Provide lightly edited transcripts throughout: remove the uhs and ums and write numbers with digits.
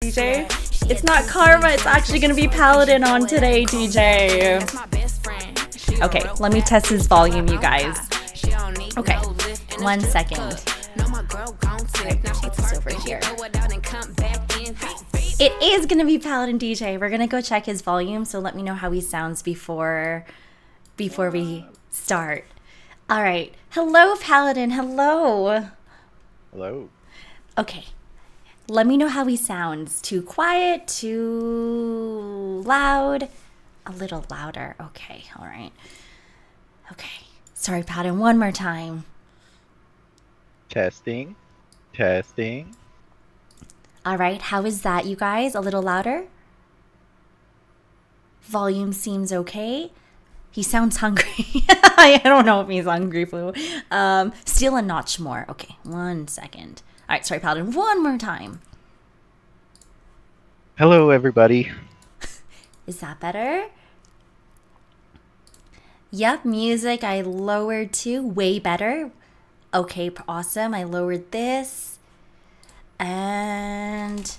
DJ? It's not Karma, it's actually gonna be Paladin on today, DJ. Okay, let me test his volume, you guys. Okay, 1 second. Alright, put this over here. It is gonna be Paladin DJ. We're gonna go check his volume, so let me know how he sounds before we start. Alright, hello Paladin, hello. Hello. Okay, let me know how he sounds. Too quiet, too loud, a little louder. Okay, all right. Okay, sorry, Paladin, one more time. Testing. All right, how is that, you guys? A little louder? Volume seems okay. He sounds hungry. I don't know if he's hungry, Blue. Steal a notch more. Okay, 1 second. All right, sorry, Paladin, one more time. Hello, everybody. Is that better? Yep, music I lowered too. Way better. Okay, awesome. I lowered this. And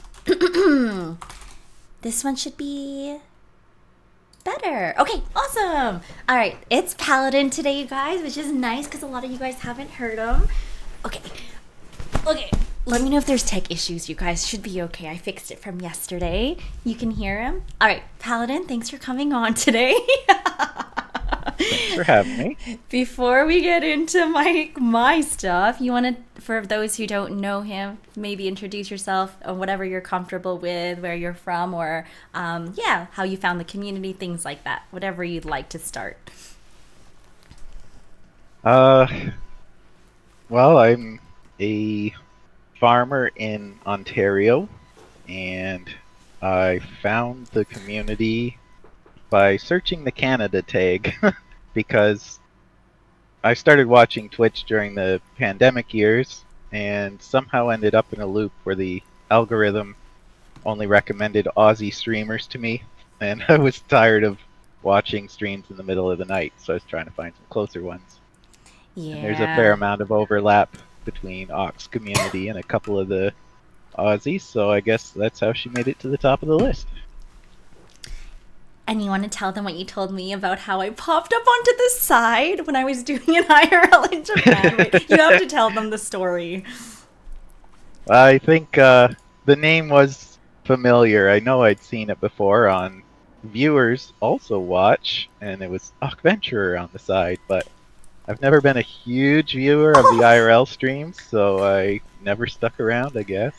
this one should be better. Okay, awesome. All right, it's Paladin today, you guys, which is nice because a lot of you guys haven't heard him. Okay. Let me know if there's tech issues, you guys. Should be okay. I fixed it from yesterday. You can hear him. All right, Paladin, thanks for coming on today. Thanks for having me. Before we get into my stuff, you want to, for those who don't know him, maybe introduce yourself or whatever you're comfortable with, where you're from, or how you found the community, things like that. Whatever you'd like to start. Well, I'm a farmer in Ontario, and I found the community by searching the Canada tag because I started watching Twitch during the pandemic years and somehow ended up in a loop where the algorithm only recommended Aussie streamers to me, and I was tired of watching streams in the middle of the night, so I was trying to find some closer ones. Yeah. And there's a fair amount of overlap between Ox community and a couple of the Aussies, so I guess that's how she made it to the top of the list. And you want to tell them what you told me about how I popped up onto the side when I was doing an IRL in Japan? Wait, you have to tell them the story. I think the name was familiar. I know I'd seen it before on Viewers Also Watch, and it was Venturer on the side, but I've never been a huge viewer of the IRL streams, so I never stuck around, I guess.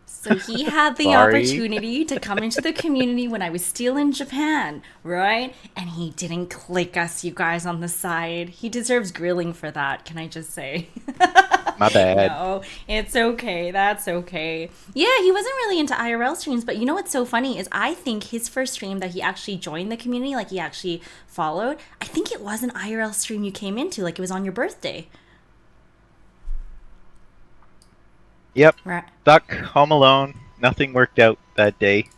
So he had the opportunity to come into the community when I was still in Japan, right? And he didn't click us, you guys, on the side. He deserves grilling for that, can I just say? My bad. No, it's okay. That's okay. Yeah, he wasn't really into IRL streams, but you know what's so funny is I think his first stream that he actually joined the community, like he actually followed, I think it was an IRL stream you came into, like it was on your birthday. Yep. Right. Stuck home alone. Nothing worked out that day.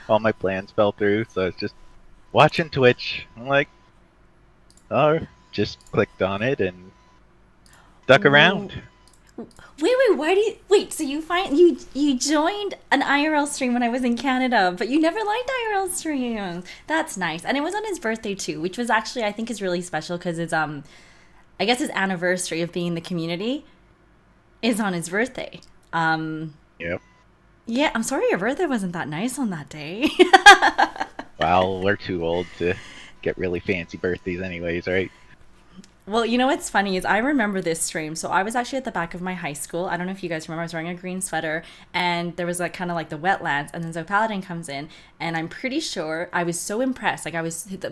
All my plans fell through, so I was just watching Twitch. I'm like, just clicked on it and stuck around. Wait, so you joined an IRL stream when I was in Canada, but you never liked IRL streams. That's nice. And it was on his birthday too, which was actually, I think, is really special because it's I guess his anniversary of being in the community is on his birthday. Yep. Yeah, I'm sorry your birthday wasn't that nice on that day. Well, we're too old to get really fancy birthdays anyways, right? Well, you know what's funny is I remember this stream. So I was actually at the back of my high school. I don't know if you guys remember. I was wearing a green sweater and there was like kind of like the wetlands. And then Zo Paladin comes in and I'm pretty sure I was so impressed. Like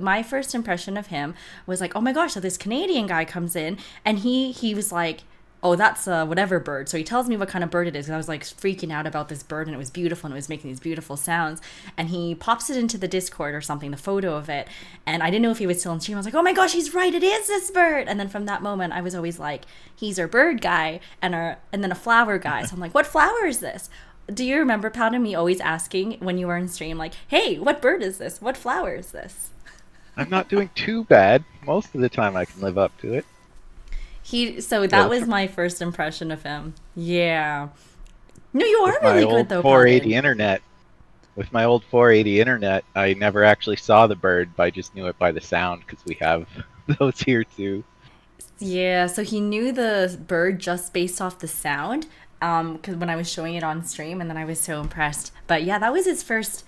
my first impression of him was like, oh my gosh, so this Canadian guy comes in and he was like, oh, that's a whatever bird. So he tells me what kind of bird it is. And I was like freaking out about this bird and it was beautiful and it was making these beautiful sounds. And he pops it into the Discord or something, the photo of it. And I didn't know if he was still on stream. I was like, oh my gosh, he's right. It is this bird. And then from that moment, I was always like, he's our bird guy and then a flower guy. So I'm like, what flower is this? Do you remember, Pound, and me always asking when you were in stream, like, hey, what bird is this? What flower is this? I'm not doing too bad. Most of the time I can live up to it. So that was my first impression of him. Yeah. No, you are really good though, 480 Paladin. internet. with my old 480 internet, I never actually saw the bird, but I just knew it by the sound because we have those here too. Yeah, so he knew the bird just based off the sound. Because when I was showing it on stream, and then I was so impressed. But yeah, that was his first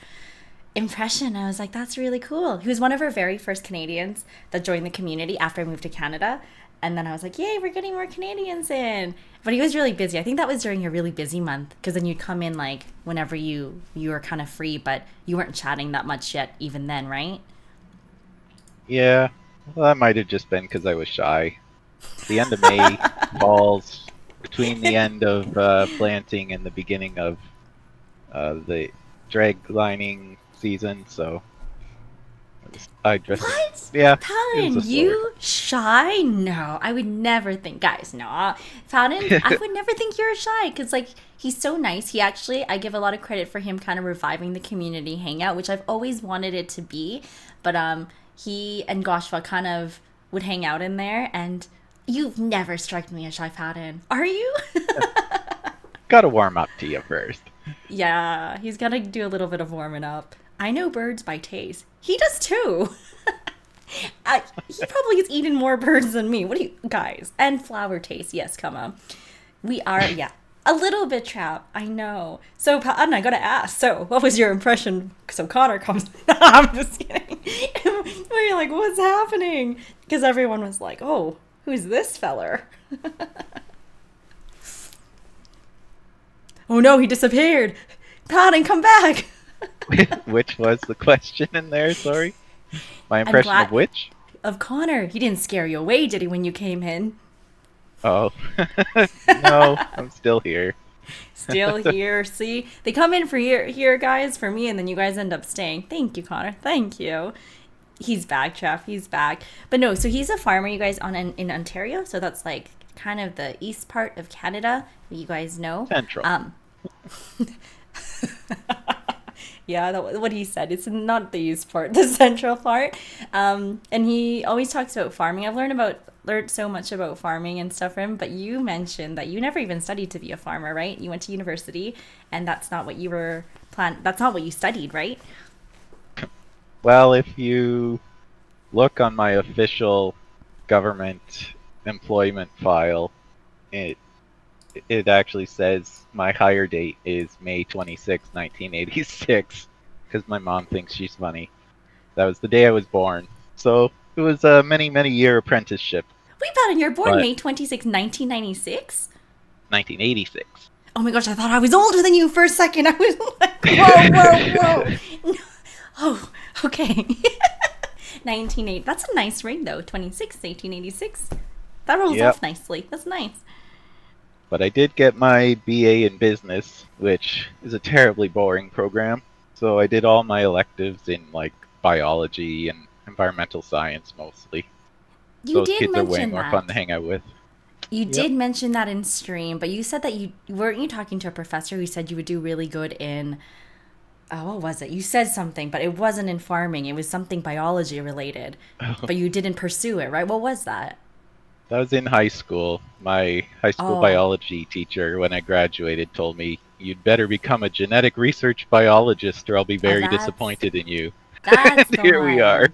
impression. I was like, that's really cool. He was one of our very first Canadians that joined the community after I moved to Canada. And then I was like, yay, we're getting more Canadians in. But he was really busy. I think that was during a really busy month because then you'd come in like whenever you were kind of free, but you weren't chatting that much yet even then, right? Yeah, well, that might have just been because I was shy. The end of May falls between the end of planting and the beginning of the drag lining season, so I just, What? yeah, it was a Paladin, slower you shy? No, I would never think, guys. No, Paladin, I time. would never think you're shy because like he's so nice. He actually, I give a lot of credit for him kind of reviving the community hangout, which I've always wanted it to be. But he and Goshva kind of would hang out in there, and you've never struck me as shy, Paladin, are you? Gotta warm up to you first. Yeah, he's got to do a little bit of warming up. I know birds by taste. He does too. He probably has eaten more birds than me. What do you guys? And flower taste. Yes, come on. We are, yeah, a little bit trapped. I know. So, Anna, I gotta ask. So, what was your impression? So Connor comes. I'm just kidding. We're like, what's happening? Because everyone was like, oh, who's this feller? Oh no, he disappeared. Padding, come back. Which was the question in there? Sorry, my I'm impression glad of which? of Connor. He didn't scare you away, did he, when you came in? Oh, no, I'm still here. Still here. See, they come in for here, guys, for me, and then you guys end up staying. Thank you, Connor. Thank you. He's back, Jeff. He's back. But no, so he's a farmer, you guys, in Ontario. So that's like kind of the east part of Canada. You guys know. Central. Yeah, what he said. It's not the east part, the central part. And he always talks about farming. I've learned so much about farming and stuff from him. But you mentioned that you never even studied to be a farmer, right? You went to university, and that's not what you were That's not what you studied, right? Well, if you look on my official government employment file, it it actually says my hire date is May 26, 1986, because my mom thinks she's funny. That was the day I was born. So it was a many year apprenticeship, Wait, Pattern, you're born but May 26, 1996? 1986. Oh my gosh, I thought I was older than you for a second. I was like, whoa. No. Oh, okay. 1980. That's a nice ring, though. 1886. That rolls Yep. off nicely. That's nice. But I did get my BA in business, which is a terribly boring program. So I did all my electives in like biology and environmental science mostly. You Those did kids are way mention more fun to that. hang out with. You Yep. did mention that in stream, but you said that you weren't you talking to a professor who said you would do really good in what was it? You said something, but it wasn't in farming. It was something biology related. But you didn't pursue it, right? What was that? That was in high school. My high school Oh, biology teacher, when I graduated, told me, "You'd better become a genetic research biologist or I'll be oh, very disappointed in you." that's And the here we are. one.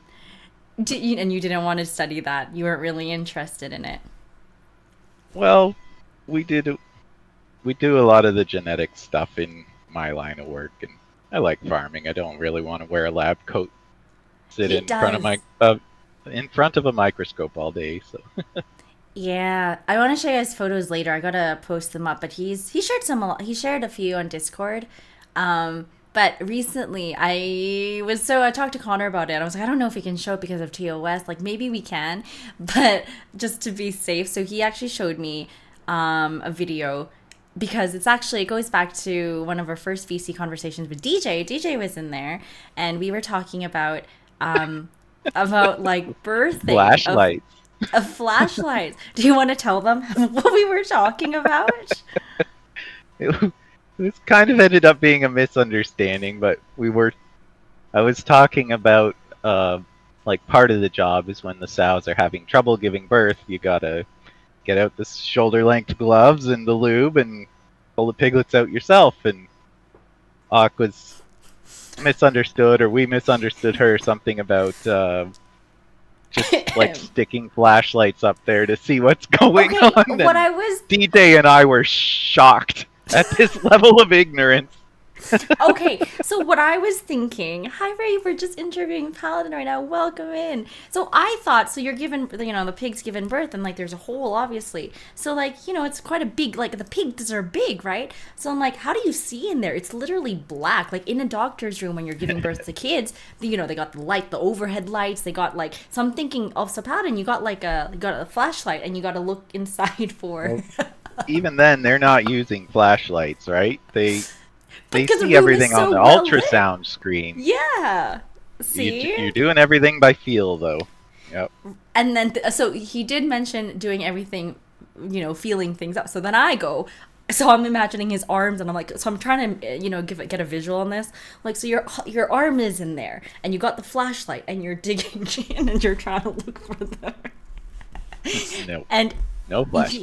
And you didn't want to study that. You weren't really interested in it. Well, we did we do a lot of the genetic stuff in my line of work, and I like farming. I don't really want to wear a lab coat, sit He does. in front of a microscope all day. So Yeah, I want to show you guys photos later. I gotta post them up, but he shared some. He shared a few on Discord. But recently, I talked to Connor about it. I was like, I don't know if we can show it because of TOS. Like maybe we can, but just to be safe. So he actually showed me a video because it goes back to one of our first VC conversations with DJ. DJ was in there, and we were talking about like birthing flashlights. of flashlights. Do you want to tell them what we were talking about? It was kind of ended up being a misunderstanding, but I was talking about like part of the job is when the sows are having trouble giving birth, you gotta get out the shoulder length gloves and the lube and pull the piglets out yourself. And Ak was misunderstood, or we misunderstood her, something about just like sticking flashlights up there to see what's going Okay, on. what And I was DJ and I were shocked at this level of ignorance. Okay, so what I was thinking, hi Ray, we're just interviewing Paladin right now. Welcome in. So I thought, so you're given, the pig's given birth, and like there's a hole, obviously. So like, it's quite a big, like the pigs are big, right? So I'm like, how do you see in there? It's literally black. Like in a doctor's room when you're giving birth to kids, they got the light, the overhead lights. They got like, so I'm thinking of Paladin, you got a flashlight, and you got to look inside for. Well, even then, they're not using flashlights, right? They Because the see room is everything on so the well lit. ultrasound screen. Yeah. See? You're doing everything by feel, though. Yep. And then so he did mention doing everything, feeling things up. So then I go, so I'm imagining his arms, and I'm like, so I'm trying to get a visual on this. Like, so your arm is in there, and you got the flashlight, and you're digging in, and you're trying to look for them. No. And No flash.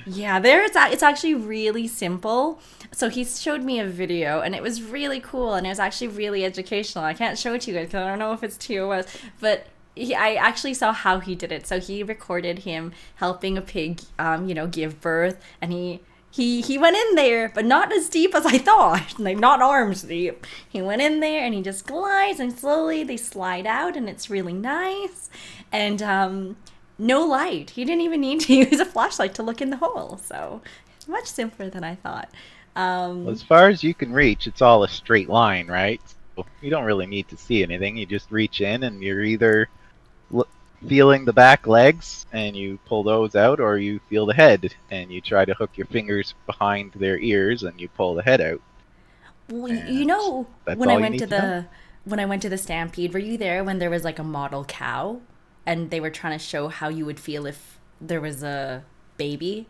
yeah, it's actually really simple. So he showed me a video, and it was really cool, and it was actually really educational. I can't show it to you guys because I don't know if it's TOS, but I actually saw how he did it. So he recorded him helping a pig, give birth, and he went in there, but not as deep as I thought, like not arms deep. He went in there, and he just glides, and slowly they slide out, and it's really nice, and no light. He didn't even need to use a flashlight to look in the hole. So it's much simpler than I thought. Well, as far as you can reach, it's all a straight line, right? So you don't really need to see anything. You just reach in, and you're either feeling the back legs, and you pull those out, or you feel the head, and you try to hook your fingers behind their ears, and you pull the head out. Well, And that's when I all you went need to to know. the Stampede, were you there when there was like a model cow, and they were trying to show how you would feel if there was a baby?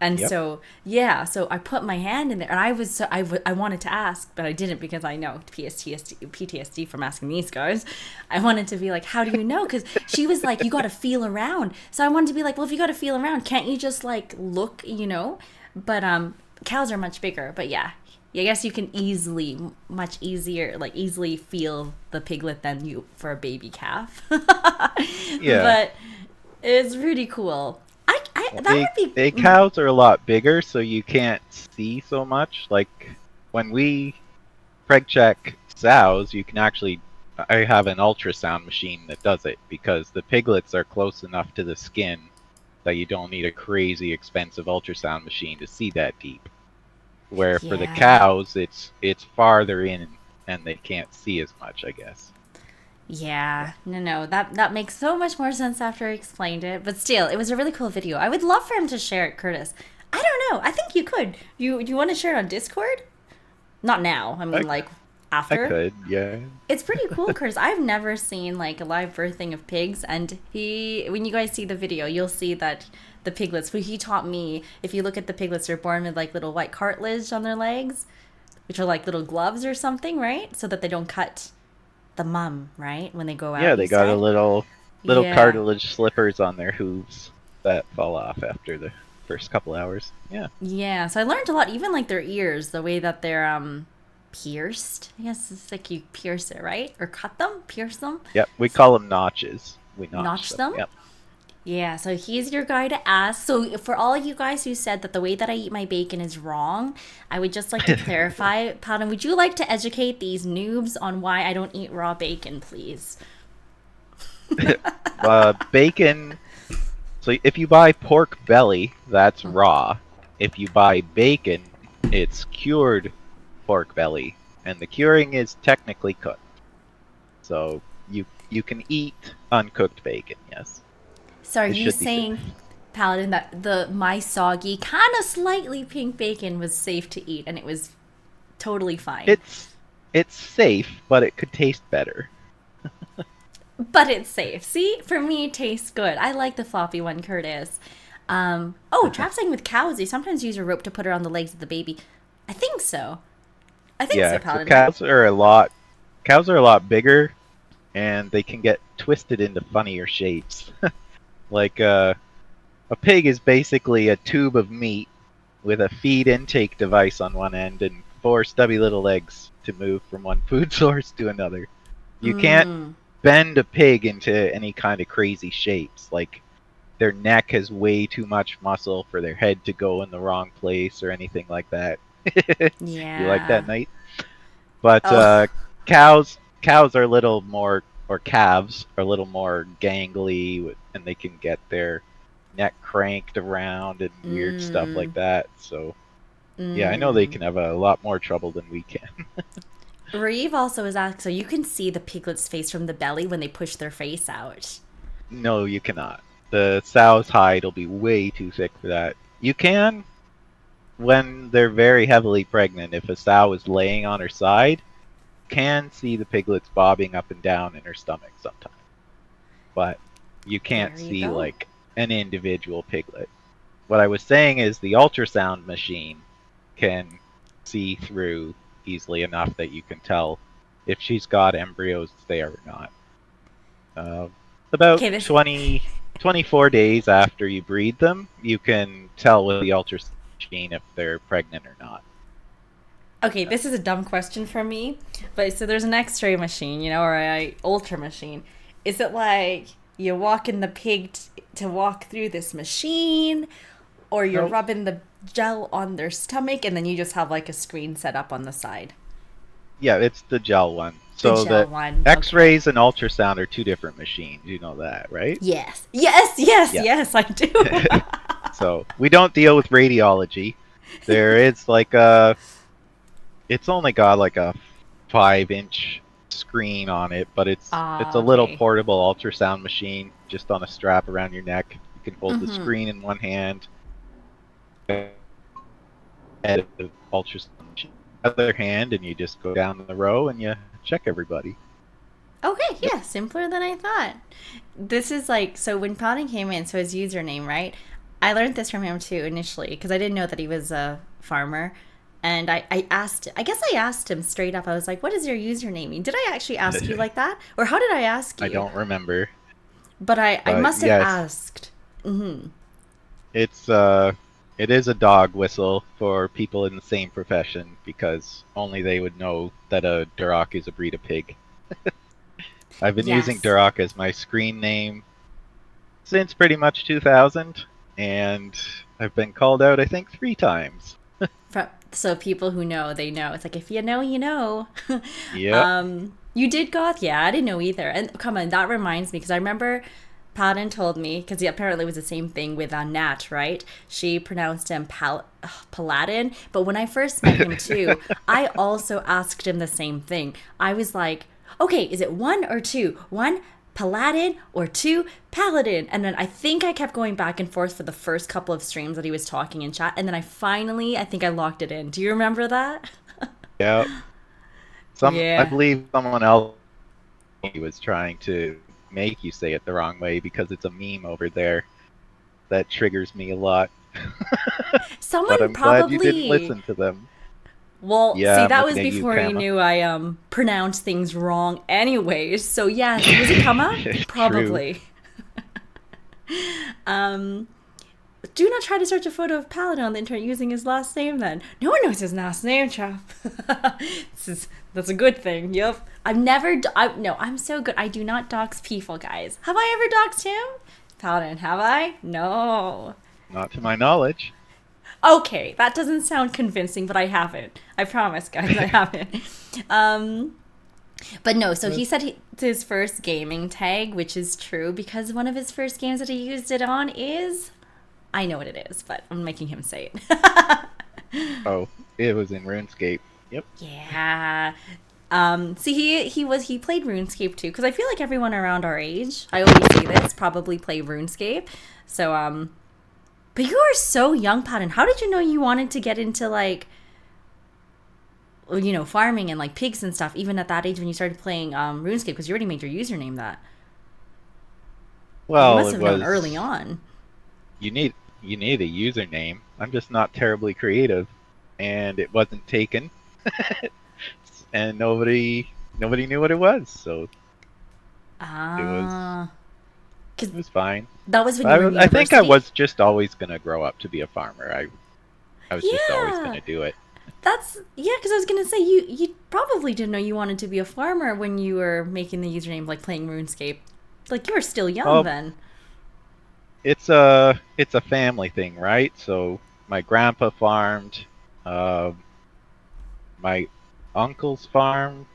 And Yep. so, yeah, so I put my hand in there, and I wanted to ask, but I didn't because I know PTSD from asking these guys. I wanted to be like, how do you know? Because she was like, you got to feel around. So I wanted to be like, well, if you got to feel around, can't you just like look, But cows are much bigger. But yeah, I guess you can much easier, like easily feel the piglet than you for a baby calf. Yeah. But it's really cool. That would be. They cows are a lot bigger, so you can't see so much. Like when we preg check sows, you can actually. I have an ultrasound machine that does it because the piglets are close enough to the skin that you don't need a crazy expensive ultrasound machine to see that deep. Where for the Yeah. cows, it's farther in and they can't see as much, I guess. Yeah, no, that makes so much more sense after I explained it. But still, it was a really cool video. I would love for him to share it, Curtis. I don't know. I think you could. You want to share it on Discord? Not now. I mean, like I after. could, yeah. It's pretty cool, Curtis. I've never seen like a live birthing of pigs, and when you guys see the video, you'll see that the piglets. Who he taught me. If you look at the piglets, they're born with like little white cartilage on their legs, which are like little gloves or something, right? So that they don't cut the mum, right? When they go out, Yeah, you they got a said? little Yeah. cartilage slippers on their hooves that fall off after the first couple hours. Yeah. Yeah. So I learned a lot, even like their ears, the way that they're pierced. I guess it's like you pierce it, right? Or cut them, pierce them, Yep, we call them notches. We notch notch them. them. Yep. Yeah, so he's your guy to ask. So for all you guys who said that the way that I eat my bacon is wrong, I would just like to clarify, Paladin, would you like to educate these noobs on why I don't eat raw bacon, please? Bacon. So if you buy pork belly, that's raw. If you buy bacon, it's cured pork belly, and the curing is technically cooked. So you can eat uncooked bacon. Yes, So are it you should be safe. saying, Paladin, that my soggy, kind of slightly pink bacon was safe to eat and it was totally fine? It's safe, but it could taste better. But it's safe. See, for me, it tastes good. I like the floppy one, Curtis. Trap saying with cows, they sometimes use a rope to put her on the legs of the baby. I think so. I think so, Yeah, so Paladin, right? cows are a lot bigger, and they can get twisted into funnier shapes. Like a pig is basically a tube of meat with a feed intake device on one end and four stubby little legs to move from one food source to another. You can't Mm, bend a pig into any kind of crazy shapes. Like their neck has way too much muscle for their head to go in the wrong place or anything like that. You like that, yeah. Knight? But Oh. cows are a little more, or calves are a little more gangly, and they can get their neck cranked around and weird stuff like Mm, that. So yeah, I know they mm. can have a lot more trouble than we can. Reeve also was asked, so you can see the piglet's face from the belly when they push their face out. No, you cannot. The sow's hide will be way too thick for that. You can when they're very heavily pregnant. If a sow is laying on her side, can see the piglets bobbing up and down in her stomach sometimes, but you can't There you see go. like an individual piglet. What I was saying is the ultrasound machine can see through easily enough that you can tell if she's got embryos there or not. Uh, about Okay, this 24 days after you breed them, you can tell with the ultrasound machine if they're pregnant or not. okay, this is a dumb question for me, but so there's an X-ray machine, or a ultra machine. Is it like you walk in the pig to walk through this machine, or you're Nope. rubbing the gel on their stomach, and then you just have like a screen set up on the side? Yeah, it's the gel one. The So gel the one. Okay. X-rays and ultrasound are two different machines. You know that, right? Yes. Yes. Yes. Yeah. Yes. I do. So we don't deal with radiology. There is like it's only got like a 5-inch screen on it, but it's a little Okay. portable ultrasound machine just on a strap around your neck. You can hold the Mm-hmm. screen in one hand, and the ultrasound machine in the other hand, and you just go down the row and you check everybody. Okay, Yep. yeah, simpler than I thought. This is like, so when Paladin came in, so his username, right? I learned this from him too initially because I didn't know that he was a farmer. And I asked, I guess I asked him straight up. I was like, what is your username? Did I actually ask you like that? Or how did I ask I you? don't remember, But I but must have yes, asked. Mm-hmm. it's it is a dog whistle for people in the same profession because only they would know that a Duroc is a breed of pig. I've been using Yes. Duroc as my screen name since pretty much 2000, and I've been called out I think 3 times. So people who know, they know. It's like, if you know, you know. Yep. You did goth? Yeah, I didn't know either. And come on, that reminds me because I remember Paladin told me because he apparently was the same thing with Nat, right? She pronounced him Paladin, but when I first met him too, I also asked him the same thing. I was like, okay, is it one or two? One Paladin or two Paladin? And then I think I kept going back and forth for the first couple of streams that he was talking in chat, and then I think I locked it in. Do you remember that? Yep. I Yeah. believe someone else was trying to make you say it the wrong way because it's a meme over there that triggers me a lot. But Someone I'm glad you didn't probably. listen to them. Well, Yeah, see, I'm that looking was at you, before he Kama. knew I pronounced things wrong anyways. So yes, was it Kama? True. Probably. Do not try to search a photo of Paladin on the internet using his last name then. No one knows his last name, chap. That's a good thing. Yep. I've never no, I'm so good. I do not dox people, guys. Have I ever doxed him? Paladin, have I? No. Not to my knowledge. Okay, that doesn't sound convincing, but I haven't. I promise, guys, I haven't. Um, but no, so But he said it's his first gaming tag, which is true because one of his first games that he used it on is. I know what it is, but I'm making him say it. oh, it was in RuneScape. Yep. Yeah. See, he played RuneScape too, because I feel like everyone around our age, I always say this, probably play RuneScape. So but you are so young, Patton. How did you know you wanted to get into like farming and like pigs and stuff, even at that age when you started playing RuneScape? Because you already made your username that. You Well, must it have known early was on. you need you need a username. I'm just not terribly creative, and it wasn't taken, and nobody knew what it was, so it was Ah, because it was fine. that was when you were in I think I university. was just always gonna grow up to be a farmer. I was just always Yeah. gonna do it. That's yeah, because I was gonna say you probably didn't know you wanted to be a farmer when you were making the username, like playing RuneScape. Like you were still young Well, then. it's a family thing, right? So my grandpa farmed, um, my uncles farmed,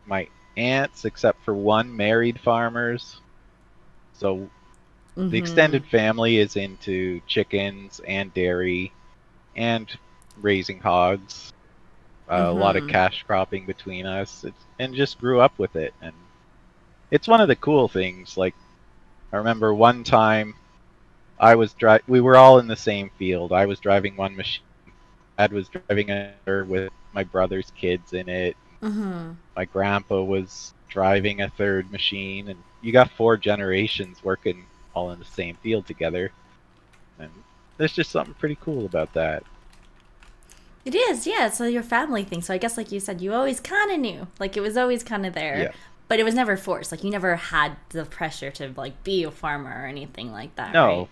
my aunts, except for one, married farmers. So the Mm-hmm. extended family is into chickens and dairy and raising hogs. A lot of Mm-hmm. cash cropping between us, and just grew up with it. And it's one of the cool things. Like I remember one time we were all in the same field. I was driving one machine. Dad was driving another with my brother's kids in it. Mm-hmm. My grandpa was driving a third machine, and you got four generations working all in the same field together. And there's just something pretty cool about that. It is, yeah. It's your family thing. So I guess, like you said, you always kind of knew. Like it was always kind of there, Yeah. but it was never forced. Like you never had the pressure to like be a farmer or anything like that, right? No,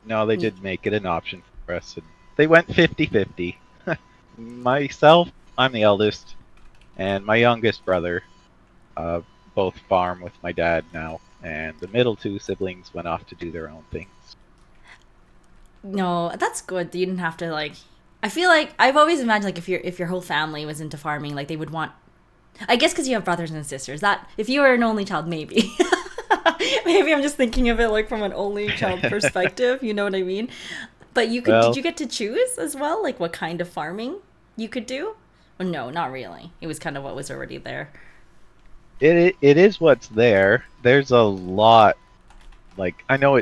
no, they Ye- did make it an option for us, and they went 50-50. Myself, I'm the eldest, and my youngest brother uh, both farm with my dad now, and the middle two siblings went off to do their own things. No, that's good. You didn't have to like. I feel like I've always imagined like if your whole family was into farming, like they would want. I guess because you have brothers and sisters. That if you were an only child, maybe. Maybe I'm just thinking of it like from an only child perspective. You know what I mean? But you could. Did Well, you get to choose as well, like what kind of farming you could do? Well, no, not really. It was kind of what was already there. it is what's there. There's a lot. Like I know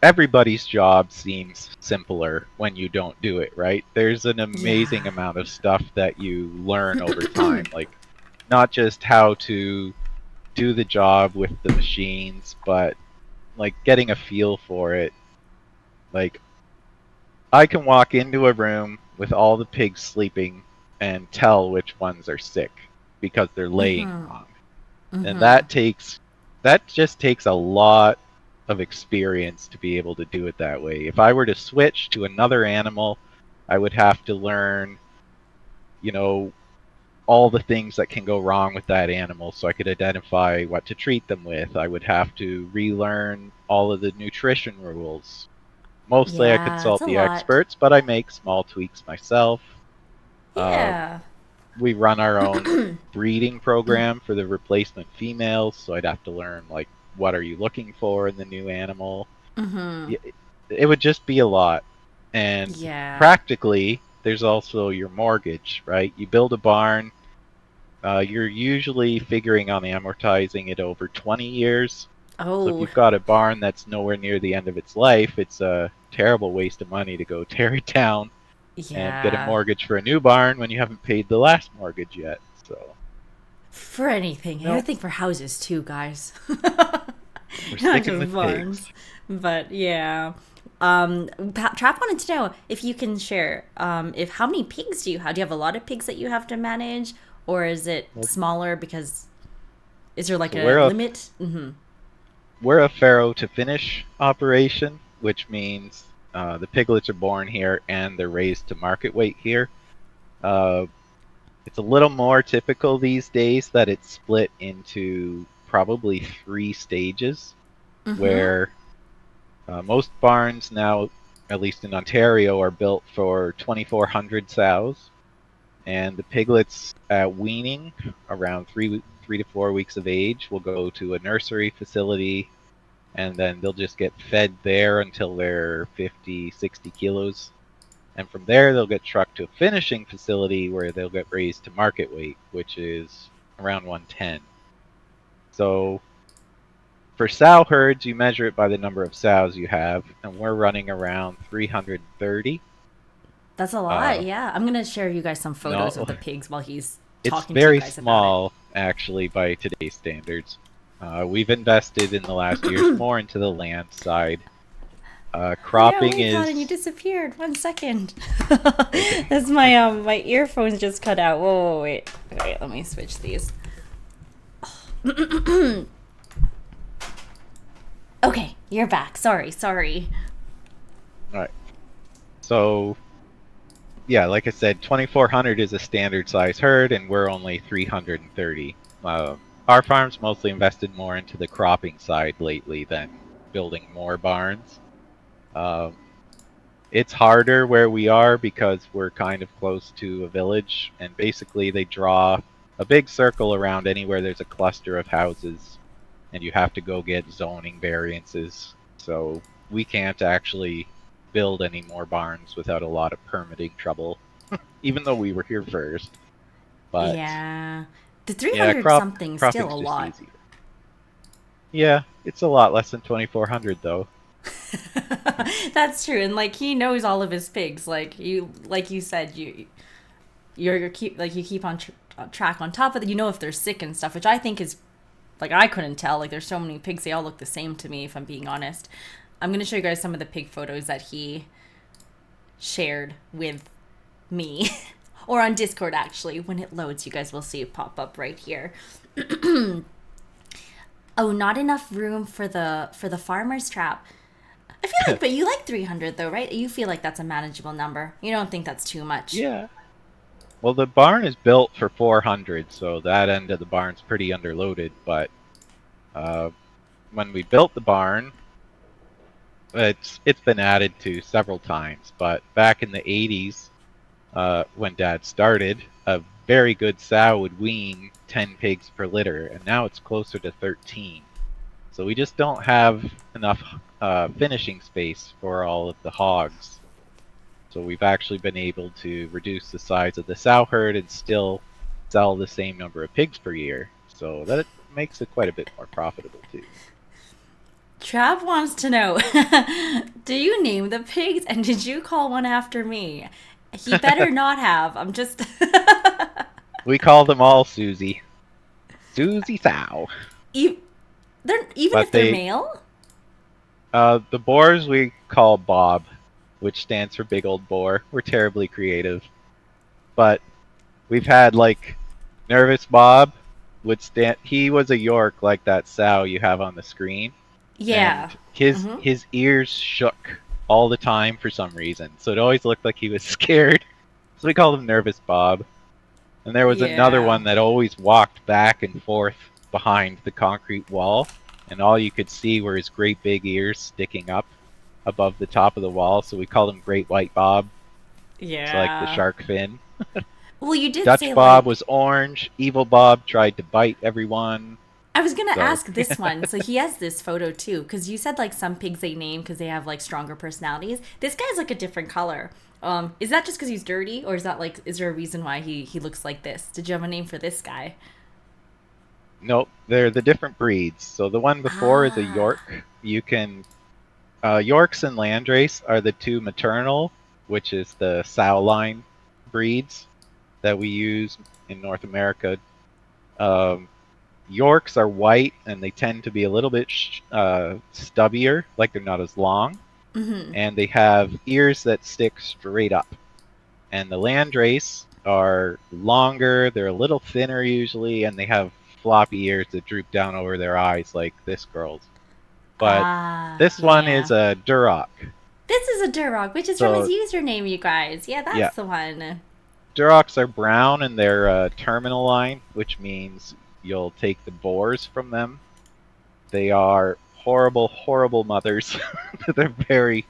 everybody's job seems simpler when you don't do it, right? There's an amazing Yeah. amount of stuff that you learn over time, like not just how to do the job with the machines, but like getting a feel for it. Like I can walk into a room with all the pigs sleeping and tell which ones are sick because they're laying Mm-hmm. wrong. And Mm-hmm. that just takes a lot of experience to be able to do it that way. If I were to switch to another animal, I would have to learn, you know, all the things that can go wrong with that animal so I could identify what to treat them with. I would have to relearn all of the nutrition rules. Mostly I Yeah, it's consult a the lot. experts, but I make small tweaks myself. Uh, Yeah. we run our own breeding program for the replacement females, so I'd have to learn like what are you looking for in the new animal. Mm-hmm. It would just be a lot. And Yeah. practically, there's also your mortgage, right? You build a barn, you're usually figuring on amortizing it over 20 years. So if Oh, you've got a barn that's nowhere near the end of its life, it's a terrible waste of money to go tear it down and get a yeah. mortgage for a new barn when you haven't paid the last mortgage yet. So, For anything. I no, think for houses too, guys. we're Not sticking just with barns. pigs. But yeah. Trap wanted to know if you can share if how many pigs do you have? Do you have a lot of pigs that you have to manage, or is it Well, smaller because is there like so a limit? Mm-hmm. we're a farrow to finish operation, which means the piglets are born here and they're raised to market weight here. Uh, it's a little more typical these days that it's split into probably three stages, Mm-hmm. where most barns now, at least in Ontario, are built for 2,400 sows, and the piglets at weaning, around 3 to 4 weeks of age, will go to a nursery facility, and then they'll just get fed there until they're 50, 60 kilos. And from there, they'll get trucked to a finishing facility where they'll get raised to market weight, which is around 110. So for sow herds, you measure it by the number of sows you have, and we're running around 330. That's a lot, Uh, yeah. I'm gonna share you guys some photos of no, the pigs while he's it's talking to you very guys about it. small, actually, by today's standards. We've invested in the last years more into the land side. Oh no, Cropping wait, Colin, you is disappeared. 1 second. okay. That's my my earphones just cut out. Whoa, wait. Wait, let me switch these. Okay, you're back. Sorry, sorry. All right. So yeah, like I said, 2,400 is a standard size herd, and we're only 330. Our farm's mostly invested more into the cropping side lately than building more barns. Um, it's harder where we are because we're kind of close to a village, and basically they draw a big circle around anywhere there's a cluster of houses, and you have to go get zoning variances. So we can't actually build any more barns without a lot of permitting trouble, even though we were here first. But Yeah. The yeah, 300 something still cropping's a just lot. easier. Yeah, it's a lot less than 2,400 though. That's true. And like he knows all of his pigs. Like you said, you're keep like you keep on track on top of it. You know if they're sick and stuff, which I think is like I couldn't tell. Like there's so many pigs, they all look the same to me if I'm being honest. I'm going to show you guys some of the pig photos that he shared with me or on Discord actually. When it loads, you guys will see it pop up right here. Oh, not enough room for the farmer's trap. I feel like, but you like 300 though, right? You feel like that's a manageable number. You don't think that's too much. Yeah. Well, the barn is built for 400, so that end of the barn's pretty underloaded. But uh, when we built the barn, it's been added to several times. But back in the 80s, when Dad started, a very good sow would wean 10 pigs per litter, and now it's closer to 13. So we just don't have enough finishing space for all of the hogs. So we've actually been able to reduce the size of the sow herd and still sell the same number of pigs per year. So that makes it quite a bit more profitable too. Trav wants to know, do you name the pigs and did you call one after me? He better not have. I'm just. We call them all Susie. Susie Sow. E- they're even But if they're male. the boars we call Bob, which stands for big old boar. We're terribly creative. But we've had like Nervous Bob would stand. He was a York like that sow you have on the screen, Yeah. and his Mm-hmm. his ears shook all the time for some reason. So it always looked like he was scared. So we called him Nervous Bob. And there was another Yeah. one that always walked back and forth behind the concrete wall, and all you could see were his great big ears sticking up above the top of the wall. So we called him Great White Bob. It's like the Yeah. shark fin. Well, you did Dutch say Bob like was orange. Evil Bob tried to bite everyone. I was gonna So ask this one. So he has this photo too, because you said like some pigs they name because they have like stronger personalities. This guy's like a different color. Is that just because he's dirty, or is that like is there a reason why he looks like this? Did you have a name for this guy? nope, they're the different breeds. So the one before is a Ah. York. You can Yorks and Landrace are the two maternal, which is the sow line breeds that we use in North America. Um, Yorks are white and they tend to be a little bit stubbier, like they're not as long, Mm-hmm. and they have ears that stick straight up. And the Landrace are longer, they're a little thinner usually, and they have floppy ears that droop down over their eyes like this girl's. But Ah. this one is Yeah. a Duroc. This is a Durok, which is from his So username, you guys. Yeah, yeah, that's the one. Durocs are brown and they're a terminal line, which means you'll take the boars from them. They are horrible, horrible mothers. They're very,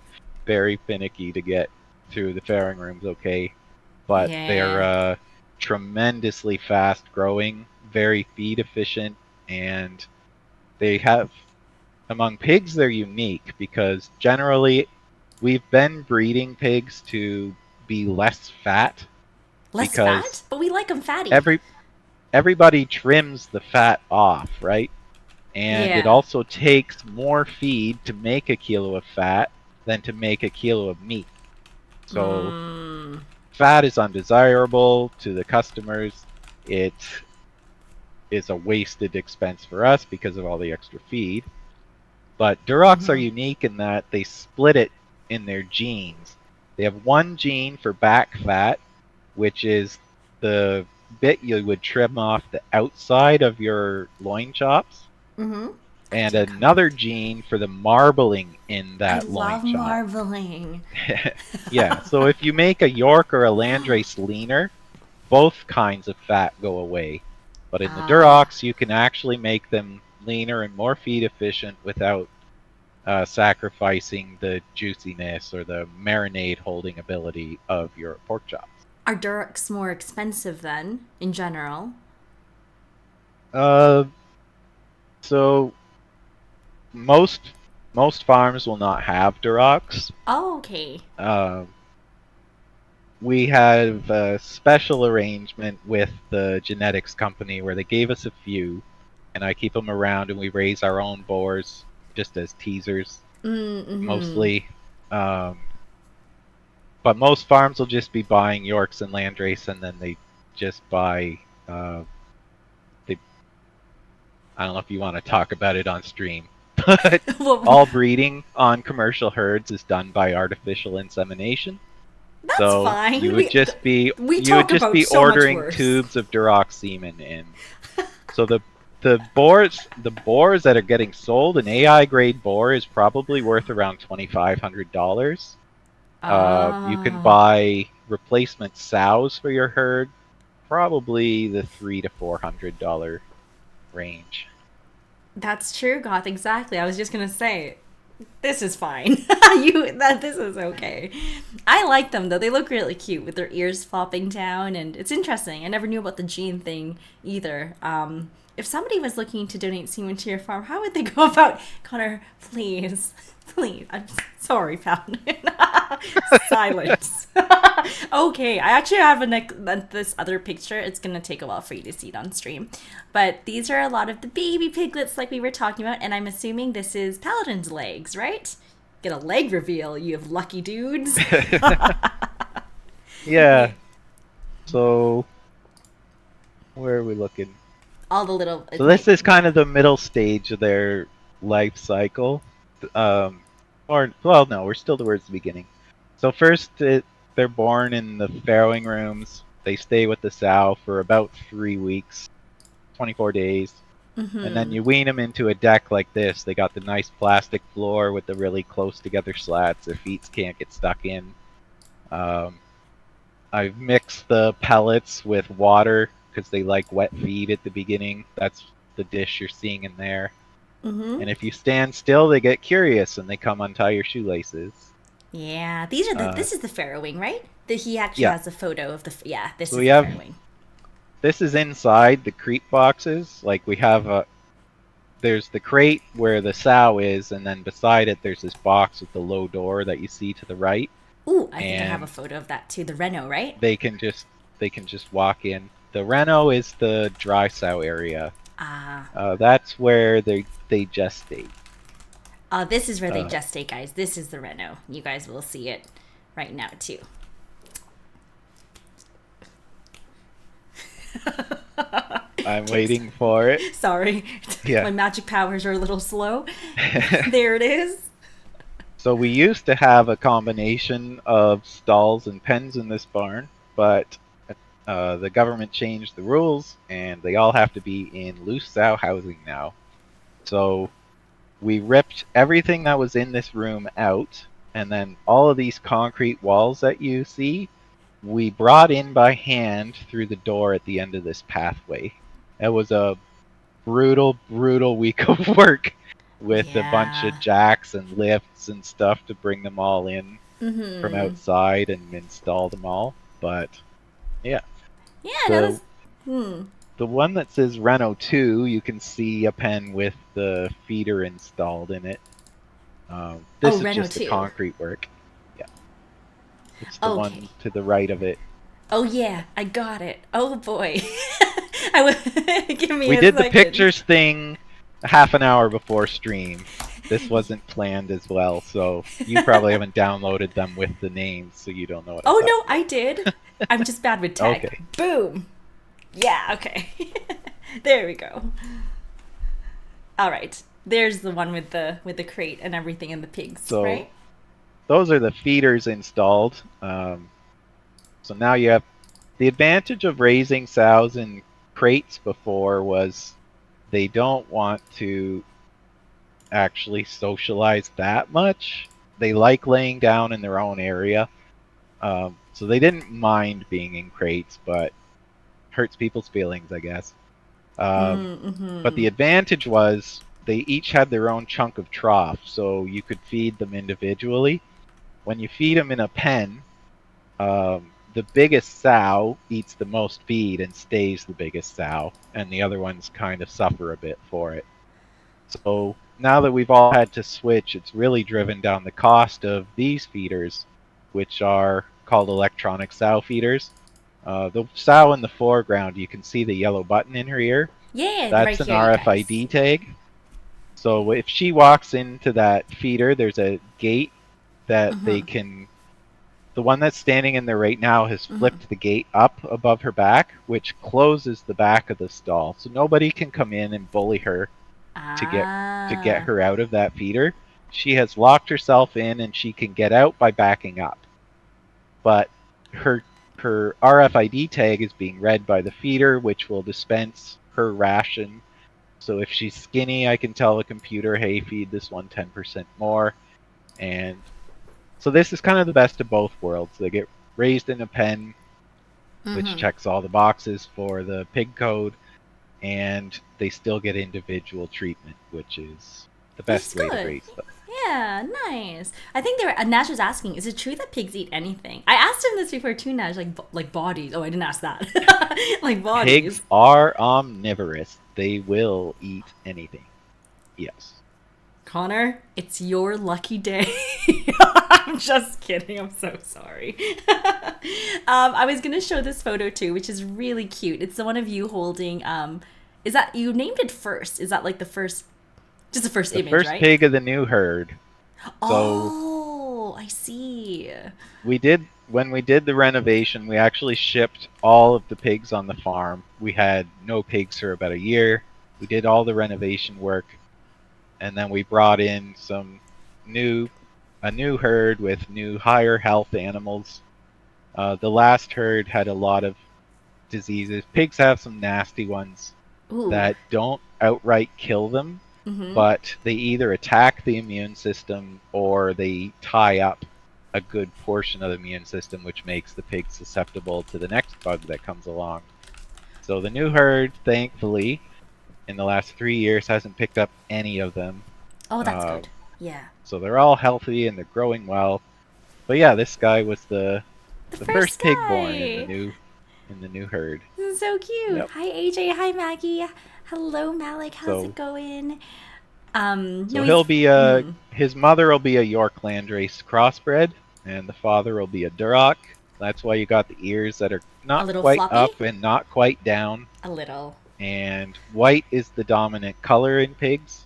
very finicky to get through the fairing rooms okay. But they're Yeah. tremendously fast growing, very feed efficient, and they have, among pigs, they're unique because generally we've been breeding pigs to be less fat Less because fat, but we like them fatty. every everybody trims the fat off, right? And it Yeah. also takes more feed to make a kilo of fat than to make a kilo of meat. So Mm. fat is undesirable to the customers. It is a wasted expense for us because of all the extra feed. But Durocs are Mm-hmm. unique in that they split it in their genes. They have one gene for back fat, which is the bit you would trim off the outside of your loin chops. Mm-hmm. and Magic carpet. another gene for the marbling in I that loin love chop. marbling. Yeah, so if you make a York or a Landrace leaner, both kinds of fat go away. But in the Ah, Durocs, you can actually make them leaner and more feed efficient without sacrificing the juiciness or the marinade holding ability of your pork chops. are Durocs more expensive then, in general? Uh, so most most farms will not have Durocs. Oh, okay. Uh, we have a special arrangement with the genetics company where they gave us a few, and I keep them around, and we raise our own boars just as teasers, Mm-hmm. mostly. Um, but most farms will just be buying Yorks and Landrace, and then they just buy. They, I don't know if you want to talk about it on stream, but Well, all breeding on commercial herds is done by artificial insemination. that's So fine. We we you would talk just about be so much ordering worse. tubes of Duroc semen in. So the boars that are getting sold, an AI grade boar is probably worth around $2,500. You can Ah, buy replacement sows for your herd, probably the $300 to $400 range. that's true, Goth. Exactly. I was just gonna say, this is fine. This is okay. I like them though. They look really cute with their ears flopping down, and it's interesting. I never knew about the gene thing either. If somebody was looking to donate semen to your farm, how would they go about? Connor, please, please. I'm sorry, Fountain. Silence. Okay, I actually have this other picture. It's gonna take a while for you to see it on stream, but these are a lot of the baby piglets like we were talking about, and I'm assuming this is Paladin's legs, right? Get a leg reveal, you have lucky dudes. Yeah. Yeah. So where are we looking? All the little So it this might. is kind of the middle stage of their life cycle. Um, or well, no, we're still towards the beginning. So they're born in the farrowing rooms. They stay with the sow for about 3 weeks, 24 days, and then Mm-hmm. you wean them into a deck like this. They got the nice plastic floor with the really close together slats. Their feet can't get stuck in. Um, I've mixed the pellets with water because they like wet feed at the beginning. That's the dish you're seeing in there. Mm-hmm. And if you stand still, they get curious and they come untie your shoelaces. Yeah, these are the. Uh, This is the farrowing, right? That he actually yeah. has a photo of the. Yeah, this So is we the have farrowing. this is inside the crate boxes. Like we have there's the crate where the sow is, and then beside it there's this box with the low door that you see to the right, Ooh, I think I have a and photo of that too. The Reno, right? they can just they can just walk in. The Reno is the dry sow area. Ah, That's where they gestate. this is where they Uh, gestate, guys. This is the Reno. You guys will see it right now too. I'm Takes. waiting for it. Sorry, Yeah. my magic powers are a little slow. There it is. So we used to have a combination of stalls and pens in this barn, but the government changed the rules, and they all have to be in loose sow housing now. So we ripped everything that was in this room out, and then all of these concrete walls that you see, we brought in by hand through the door at the end of this pathway. It was a brutal, brutal week of work with a bunch of Yeah. jacks and lifts and stuff to bring them all in from Mm-hmm. outside and install them all. But yeah, Yeah, no, the this. Hmm. the one that says Renault 2, you can see a pen with the feeder installed in it. Oh, This is Reno just the too. concrete work. Yeah, it's the Okay. one to the right of it. Oh yeah, I got it. Oh boy. I would give me We a did the second. pictures thing a half an hour before stream. This wasn't planned as well, so you probably haven't downloaded them with the names, so you don't know what I'm Oh talking no, I did. I'm just bad with about. tech. Okay, Boom. Yeah, okay. There we go. All right. There's the one with the crate and everything and the pigs, so right? those are the feeders installed. So now you have the advantage of raising sows in crates before was they don't want to. actually socialize that much. They like laying down in their own area. So they didn't mind being in crates, but hurts people's feelings, I guess. But Mm-hmm. the advantage was they each had their own chunk of trough, so you could feed them individually. When you feed them in a pen, the biggest sow eats the most feed and stays the biggest sow, and the other ones kind of suffer a bit for it. So now that we've all had to switch, it's really driven down the cost of these feeders, which are called electronic sow feeders. The sow in the foreground, you can see the yellow button in her ear. Yeah, right That's an here, you guys. RFID tag. So if she walks into that feeder, there's a gate that they can. The one that's standing in there right now has flipped the gate up above her back, which closes the back of the stall. So nobody can come in and bully her to get to get Ah. her out of that feeder. She has locked herself in and she can get out by backing up. But her her RFID tag is being read by the feeder, which will dispense her ration. So if she's skinny, I can tell the computer, hey, feed this one 10% more. And so this is kind of the best of both worlds. They get raised in a pen, which checks all the boxes for the pig code, and they still get individual treatment, which is the Which is best way to good. raise them. Yeah, nice. I think they were. Nash was asking, "Is it true that pigs eat anything?" I asked him this before too, Nash. Like bodies. Oh, I didn't ask that. Like Pigs bodies. are omnivorous. They will eat anything. Yes. Connor, it's your lucky day. I'm just kidding. I'm so sorry. I was gonna show this photo too, which is really cute. It's the one of you holding. Is that you named it first? Is that like the first, just the first The image, first right? pig of the new herd. So Oh, I see. we did when we did the renovation, we actually shipped all of the pigs on the farm. We had no pigs for about a year. We did all the renovation work, and then we brought in some new a new herd with new higher health animals. The last herd had a lot of diseases. Pigs have some nasty ones Ooh. that don't outright kill them, but they either attack the immune system or they tie up a good portion of the immune system, which makes the pig susceptible to the next bug that comes along. So the new herd, thankfully, in the last 3 years hasn't picked up any of them. Oh, that's Uh, good. Yeah. so they're all healthy and they're growing well. But yeah, this guy was The the first first pig born guy. in the new herd. This is so cute. Yep. Hi AJ. Hi Maggie. Hello Malik. How's it So going? No, so he's. he'll be a his mother will be a York Landrace crossbred, and the father will be a Duroc. That's why you got the ears that are A not little quite floppy. up and not quite down. A little. And white is the dominant color in pigs.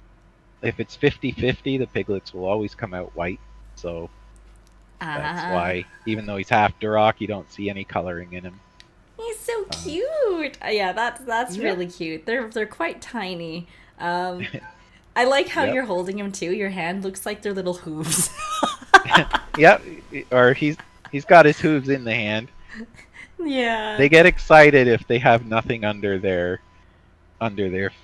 If it's 50-50, the piglets will always come out white. So that's Ah. why, even though he's half Duroc, you don't see any coloring in him. He's so Uh, cute. Yeah, that's yeah. really cute. They're quite tiny. Um, I like how Yep. you're holding him too. Your hand looks like they're little hooves. Yep. Or he's got his hooves in the hand. Yeah. They get excited if they have nothing under their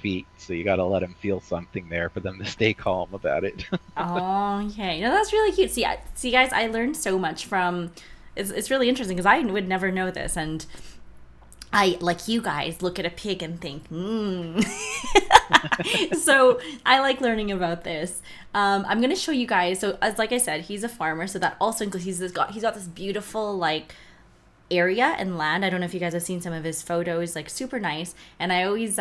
feet. So you got to let them feel something there for them to stay calm about it. Oh, okay. No, that's really cute. See, guys, I learned so much from. It's really interesting because I would never know this, and I, like you guys, look at a pig and think, hmm. So I like learning about this. I'm gonna show you guys. So, as like I said, he's a farmer, so that also includes he's got this beautiful like area and land. I don't know if you guys have seen some of his photos, like super nice. And I always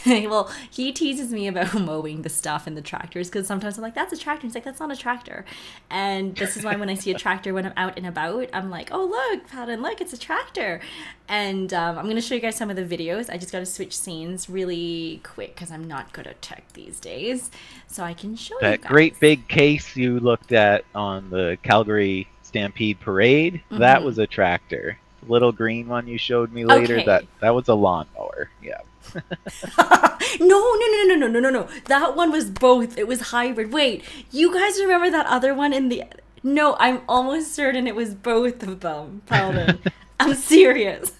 well, he teases me about mowing the stuff in the tractors because sometimes I'm like, that's a tractor. He's like, that's not a tractor. And this is why when I see a tractor when I'm out and about, I'm like, oh, look, Paladin, look, it's a tractor. And I'm going to show you guys some of the videos. I just got to switch scenes really quick because I'm not good at tech these days. So I can show you That guys. great big case you looked at on the Calgary Stampede Parade, that was a tractor. The little green one you showed me later, Okay. that was a lawnmower. Yeah. No. That one was both. It was hybrid. Wait, you guys remember that other one in the. No, I'm almost certain it was both of them, Paladin. I'm serious.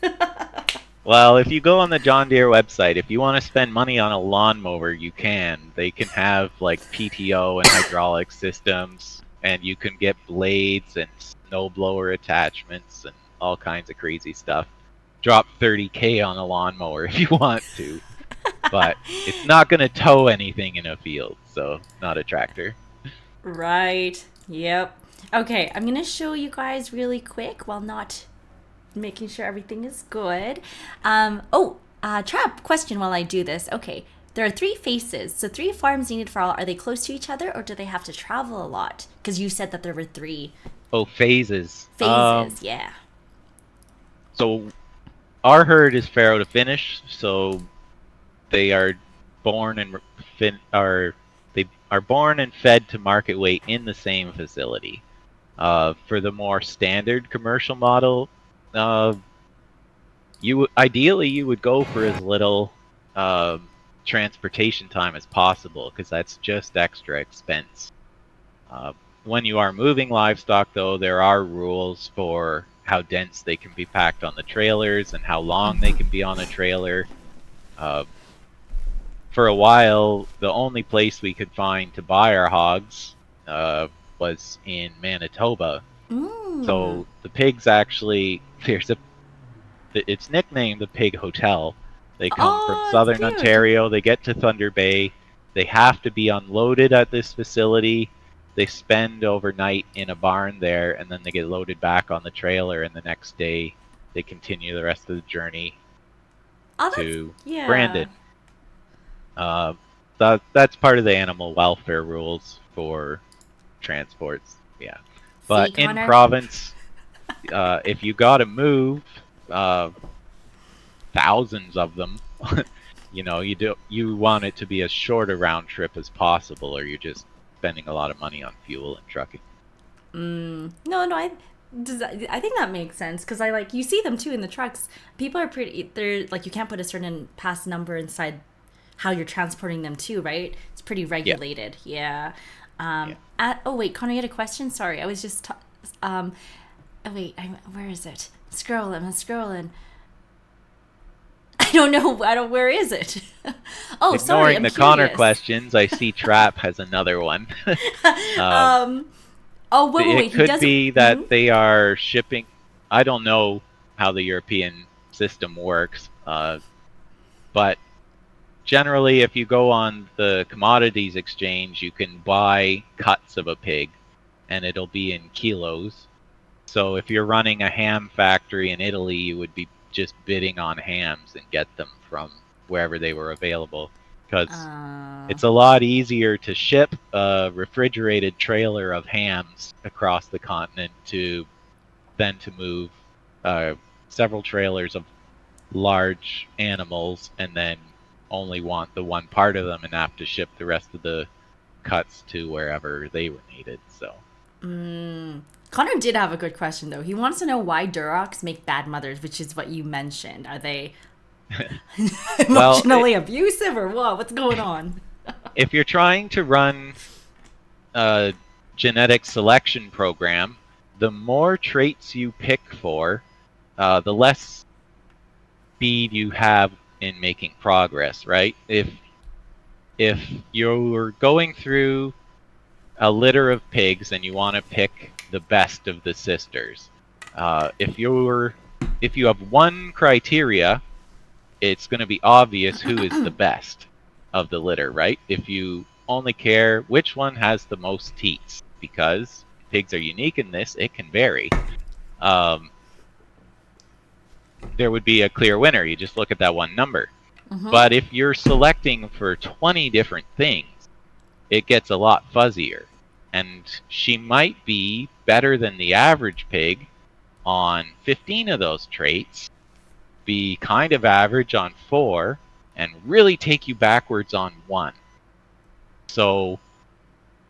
Well, if you go on the John Deere website, if you want to spend money on a lawnmower, you can. They can have like PTO and hydraulic systems, and you can get blades and snowblower attachments and all kinds of crazy stuff. Drop 30K on a lawnmower if you want to, but it's not going to tow anything in a field, so not a tractor. Right. Yep. Okay, I'm gonna show you guys really quick while not making sure everything is good. Trap question while I do this. Okay, there are three faces. So three farms needed for all. Are they close to each other or do they have to travel a lot? Because you said that there were three Oh, phases. phases. Yeah. So our herd is farrow to finish, so they are born and they are born and fed to market weight in the same facility. For the more standard commercial model, uh, ideally you would go for as little transportation time as possible because that's just extra expense. Uh, when you are moving livestock, though, there are rules for how dense they can be packed on the trailers and how long they can be on a trailer. Uh, for a while, the only place we could find to buy our hogs was in Manitoba. Mm. So the pigs actually, it's nicknamed the Pig Hotel. They come from Oh, it's southern cute. Ontario. They get to Thunder Bay. They have to be unloaded at this facility. They spend overnight in a barn there, and then they get loaded back on the trailer. And the next day, they continue the rest of the journey Oh, that's to yeah. Brandon. Uh, that's part of the animal welfare rules for transports. Yeah, See, but in Connor. province, if you got to move uh, thousands of them, you want it to be as short a round trip as possible, or you're just spending a lot of money on fuel and trucking. No, no, I think that makes sense because I like you see them too in the trucks. People are pretty. They're like you can't put a certain pass number inside how you're transporting them too, right? It's pretty Yeah, regulated. Yeah. yeah. Oh wait, Connor, you had a question. Sorry, I was just. Um. Oh wait, where is it? Scrolling. I'm scrolling. I don't know. I don't. Where is it? Oh, sorry. Ignoring I'm the Connor curious. questions, I see Trap has another one. um, um. Oh wait. it He could does. be that they are shipping. I don't know how the European system works, but generally, if you go on the commodities exchange, you can buy cuts of a pig, and it'll be in kilos. So if you're running a ham factory in Italy, you would be just bidding on hams and get them from wherever they were available, because Uh. it's a lot easier to ship a refrigerated trailer of hams across the continent than to move uh, several trailers of large animals and then only want the one part of them and have to ship the rest of the cuts to wherever they were needed. So, Connor did have a good question though. He wants to know why Durocs make bad mothers, which is what you mentioned. Are they well, emotionally abusive or what? What's going on? if you're trying to run a genetic selection program, the more traits you pick for, the less speed you have in making progress, right? If you're going through a litter of pigs and you want to pick the best of the sisters, if you have one criteria, it's going to be obvious who is the best of the litter, right? If you only care which one has the most teats, because pigs are unique in this, it can vary. Um, there would be a clear winner. You just look at that one number. But if you're selecting for 20 different things, it gets a lot fuzzier. And she might be better than the average pig on 15 of those traits, be kind of average on 4, and really take you backwards on 1. So,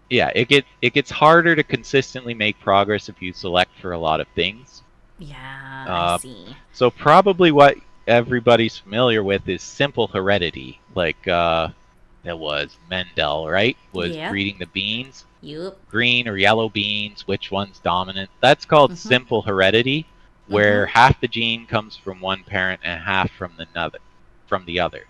yeah, it gets harder to consistently make progress if you select for a lot of things. Yeah, I Uh, see. so probably what everybody's familiar with is simple heredity, like it was Mendel, right? Was Yep. breeding the beans, Yep. green or yellow beans, which one's dominant. That's called simple heredity. where half the gene comes from one parent and half from the other.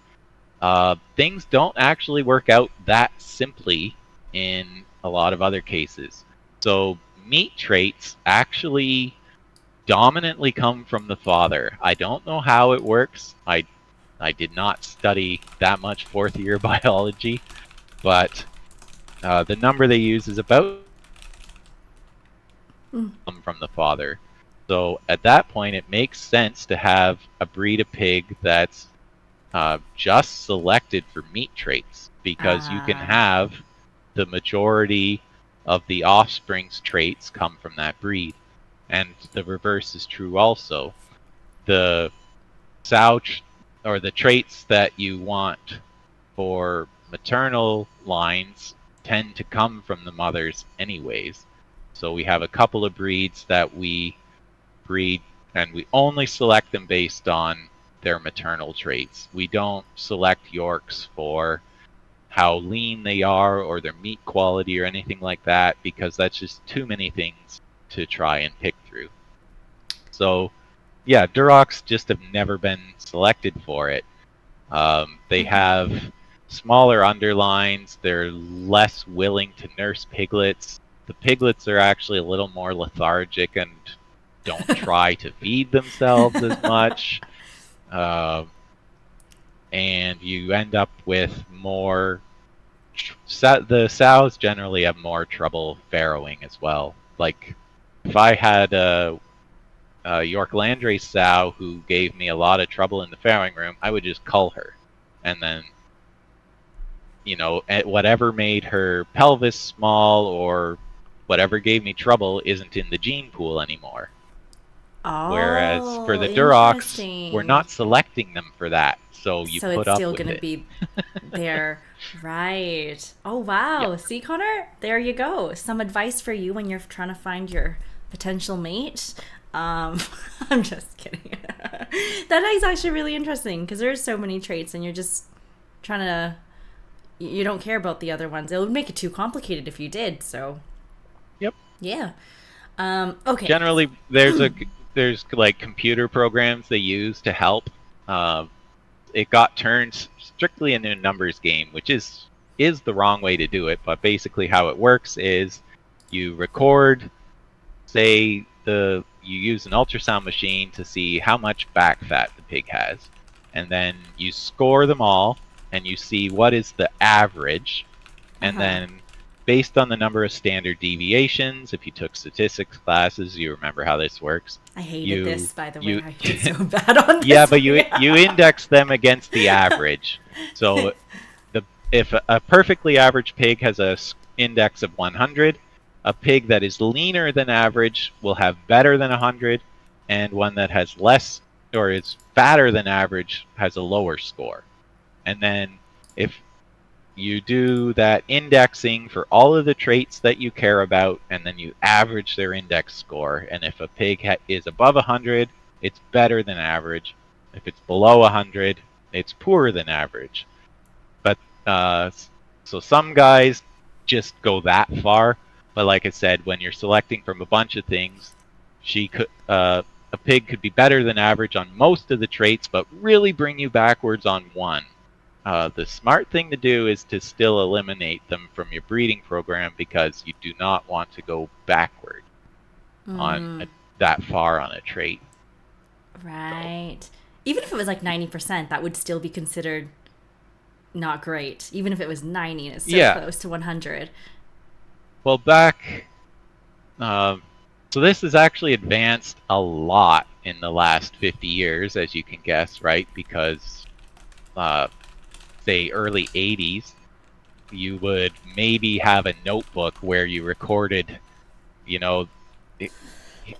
Things don't actually work out that simply in a lot of other cases. So meat traits actually dominantly come from the father. I don't know how it works. I did not study that much fourth year biology, but the number they use is about from the father. So at that point, it makes sense to have a breed of pig that's just selected for meat traits, because you can Ah. have the majority of the offspring's traits come from that breed. And the reverse is true also. The or the traits that you want for maternal lines tend to come from the mothers anyways. So we have a couple of breeds that we breed, and we only select them based on their maternal traits. We don't select Yorks for how lean they are or their meat quality or anything like that, because that's just too many things to try and pick through. So, yeah, Durocs just have never been selected for it. They have smaller underlines. They're less willing to nurse piglets. The piglets are actually a little more lethargic and don't try to feed themselves as much. Uh, and you end up with more. The sows generally have more trouble farrowing as well. Like, if I had a York Landrace sow who gave me a lot of trouble in the farrowing room, I would just cull her. And then, whatever made her pelvis small or whatever gave me trouble isn't in the gene pool anymore. Whereas for Oh, the Durocs, we're interesting. not selecting them for that, so you So put it's up still with gonna it. be there. Right. Oh, Yep. wow. See, Connor? There you go. Some advice for you when you're trying to find your potential mate. Um, I'm just kidding. That is actually really interesting because there's so many traits and you're just trying to, you don't care about the other ones. It would make it too complicated if you did. So, Yep. yeah. Okay. Generally, there's like computer programs they use to help. Uh, it got turned strictly into a numbers game, which is the wrong way to do it. But basically, how it works is you record, say you use an ultrasound machine to see how much back fat the pig has, and then you score them all, and you see what is the average, Uh and huh. then based on the number of standard deviations, if you took statistics classes, you remember how this works. I hated You this, by the way. you I did so bad on yeah, this. but you index them against the average. So the if a perfectly average pig has a index of 100, a pig that is leaner than average will have better than 100, and one that has less or is fatter than average has a lower score. And then if you do that indexing for all of the traits that you care about, and then you average their index score. And if a pig is above 100, it's better than average. If it's below 100, it's poorer than average. But so some guys just go that far. But like I said, when you're selecting from a bunch of things, a pig could be better than average on most of the traits, but really bring you backwards on one. The smart thing to do is to still eliminate them from your breeding program, because you do not want to go backward that far on a trait. So Right. Even if it was like 90%, that would still be considered not great. Even if it was 90 and it's so yeah, close to 100. well um, so this has actually advanced a lot in the last 50 years, as you can guess, right? Because uh, say early 80s, you would maybe have a notebook where you recorded, you know,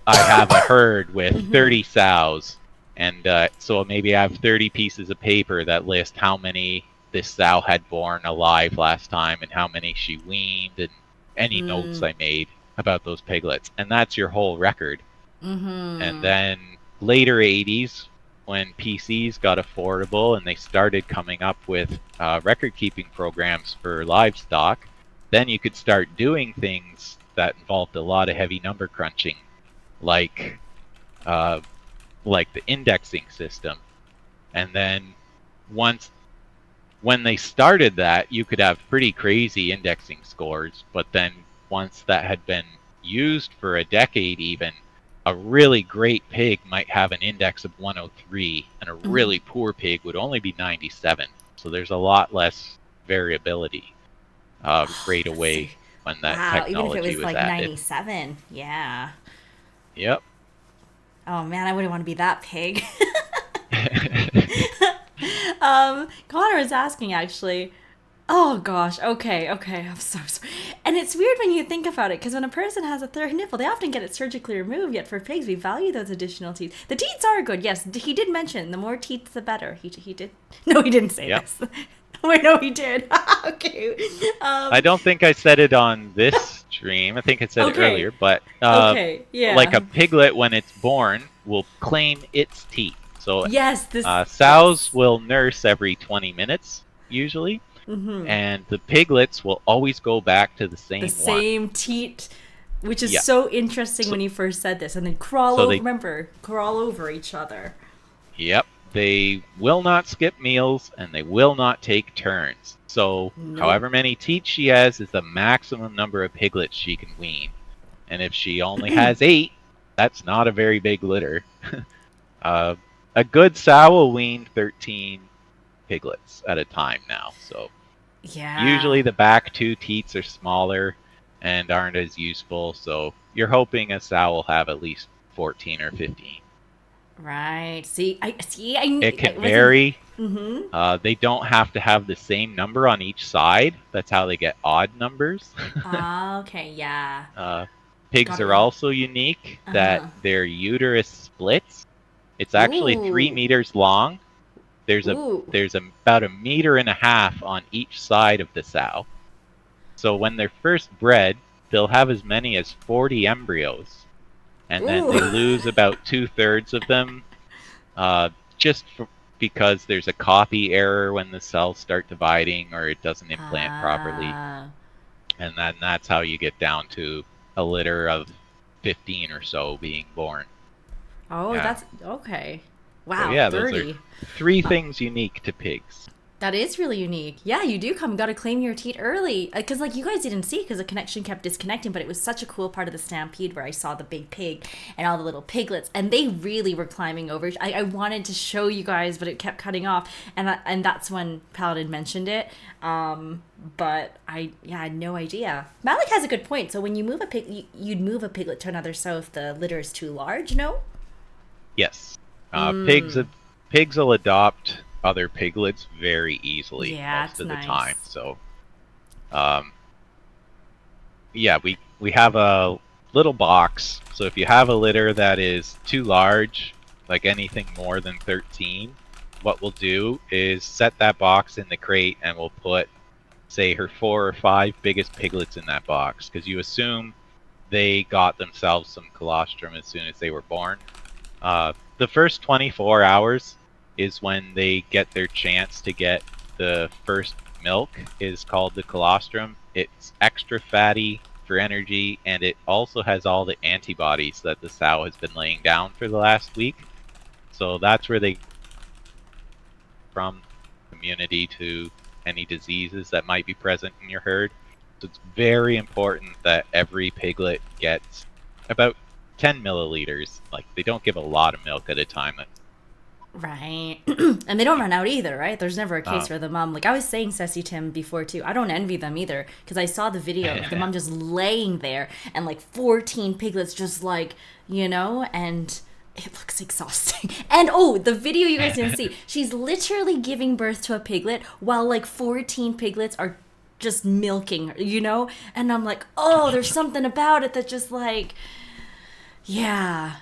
I have a herd with 30 sows, and so maybe I have 30 pieces of paper that list how many this sow had born alive last time and how many she weaned and any notes I made about those piglets. And that's your whole record. And then later 80s, when PCs got affordable and they started coming up with record keeping programs for livestock, then you could start doing things that involved a lot of heavy number crunching, like uh, like the indexing system. And then once when they started that, you could have pretty crazy indexing scores, but then once that had been used for a decade even, a really great pig might have an index of 103 and a really poor pig would only be 97. So there's a lot less variability right Let's see. away when that Wow, even if it technology was was like added. 97. Yeah. Yep. Oh man, I wouldn't want to be that pig. Connor is asking actually. Oh gosh, okay, okay, I'm so sorry. And it's weird when you think about it, because when a person has a third nipple, they often get it surgically removed, yet for pigs, we value those additional teeth. The teats are good, yes, he did mention the more teeth, the better. He did. No, he didn't say Yep. this. Wait, no, he did. Okay. I don't think I said it on this stream. I think I said it Okay. earlier, but Okay, like yeah. a piglet when it's born will claim its teeth. So Yes, this, sows yes. will nurse every 20 minutes usually, and the piglets will always go back to the The same one. same teat, which is Yeah. so interesting So, when you first said this, and then crawl so over, they, remember, crawl over each other. yep, they will not skip meals and they will not take turns. So, Nope. however many teeth she has is the maximum number of piglets she can wean. And if she only has 8, that's not a very big litter. uh, a good sow will wean 13 piglets at a time now. So Yeah. usually the back 2 teats are smaller and aren't as useful. So you're hoping a sow will have at least 14 or 15. Right. See, It I can wasn't. vary. They don't have to have the same number on each side. That's how they get odd numbers. Ah, okay, yeah. uh, Pigs Got are it. also unique that their uterus splits. It's actually three Ooh. meters long. There's a Ooh. there's about a meter and a half on each side of the sow. So when they're first bred, they'll have as many as 40 embryos, and then Ooh. they lose about 2/3 of them, uh, just because there's a copy error when the cells start dividing or it doesn't implant properly, Ah. and then that's how you get down to a litter of 15 or so being born. Oh, Yeah. that's okay. So Wow, yeah, those are 30. three things unique to pigs. That is really unique. Yeah, you do come. Got to claim your teat early. Because, like, you guys didn't see because the connection kept disconnecting, but it was such a cool part of the stampede where I saw the big pig and all the little piglets, and they really were climbing over. I wanted to show you guys, but it kept cutting off. And that's when Paladin mentioned it. But yeah, I had no idea. Malik has a good point. So when you move a pig, you'd move a piglet to another sow if the litter is too large, no? Yes, pigs will adopt other piglets very easily Yeah, most it's of the time. nice. So um, yeah, we have a little box. So if you have a litter that is too large, like anything more than 13, what we'll do is set that box in the crate and we'll put, say, her 4 or 5 biggest piglets in that box because you assume they got themselves some colostrum as soon as they were born. The first 24 hours is when they get their chance to get the first milk, is called the colostrum. It's extra fatty for energy, and it also has all the antibodies that the sow has been laying down for the last week. So that's where they from immunity to any diseases that might be present in your herd. So it's very important that every piglet gets about 10 milliliters. Like, they don't give a lot of milk at a time. Right. And they don't run out either, right? There's never a case Um, where the mom, like I was saying Ceci Tim before too, I don't envy them either because I saw the video of the mom just laying there and like 14 piglets just like, and it looks exhausting. And oh, the video you guys didn't see, she's literally giving birth to a piglet while like 14 piglets are just milking her. And I'm like, oh, there's something about it that just like, yeah.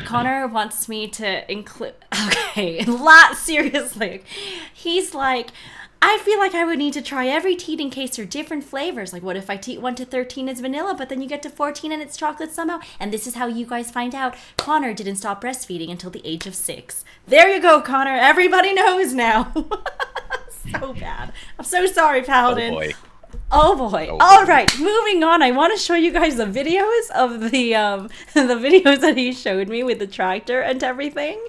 Connor wants me to include. Okay, lot seriously. He's like, I feel like I would need to try every teat in case they're different flavors. Like, what if I teat 1 to 13 is vanilla, but then you get to 14 and it's chocolate somehow? And this is how you guys find out Connor didn't stop breastfeeding until the age of 6. There you go, Connor. Everybody knows now. So bad. I'm so sorry, oh Paladin. boy. Oh boy. Oh All boy. right, moving on. I want to show you guys the videos of the the videos that he showed me with the tractor and everything.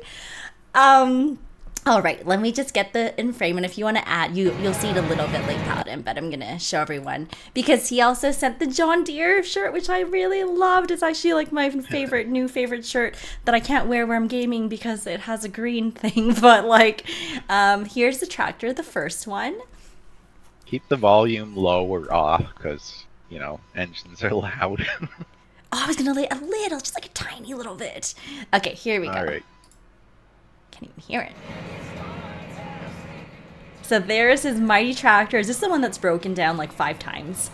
Um all right, let me just get the in frame, and if you want to add, you'll see it a little bit late, Paladin, but I'm gonna show everyone because he also sent the John Deere shirt, which I really loved. It's actually like my favorite new favorite shirt that I can't wear where I'm gaming because it has a green thing. But like, here's the tractor, the first one. Keep the volume low or off because, engines are loud. Oh, I was gonna lay a little, just like a tiny little bit. Okay, here we go. All right. Can't even hear it. So there's his mighty tractor. Is this the one that's broken down like 5 times?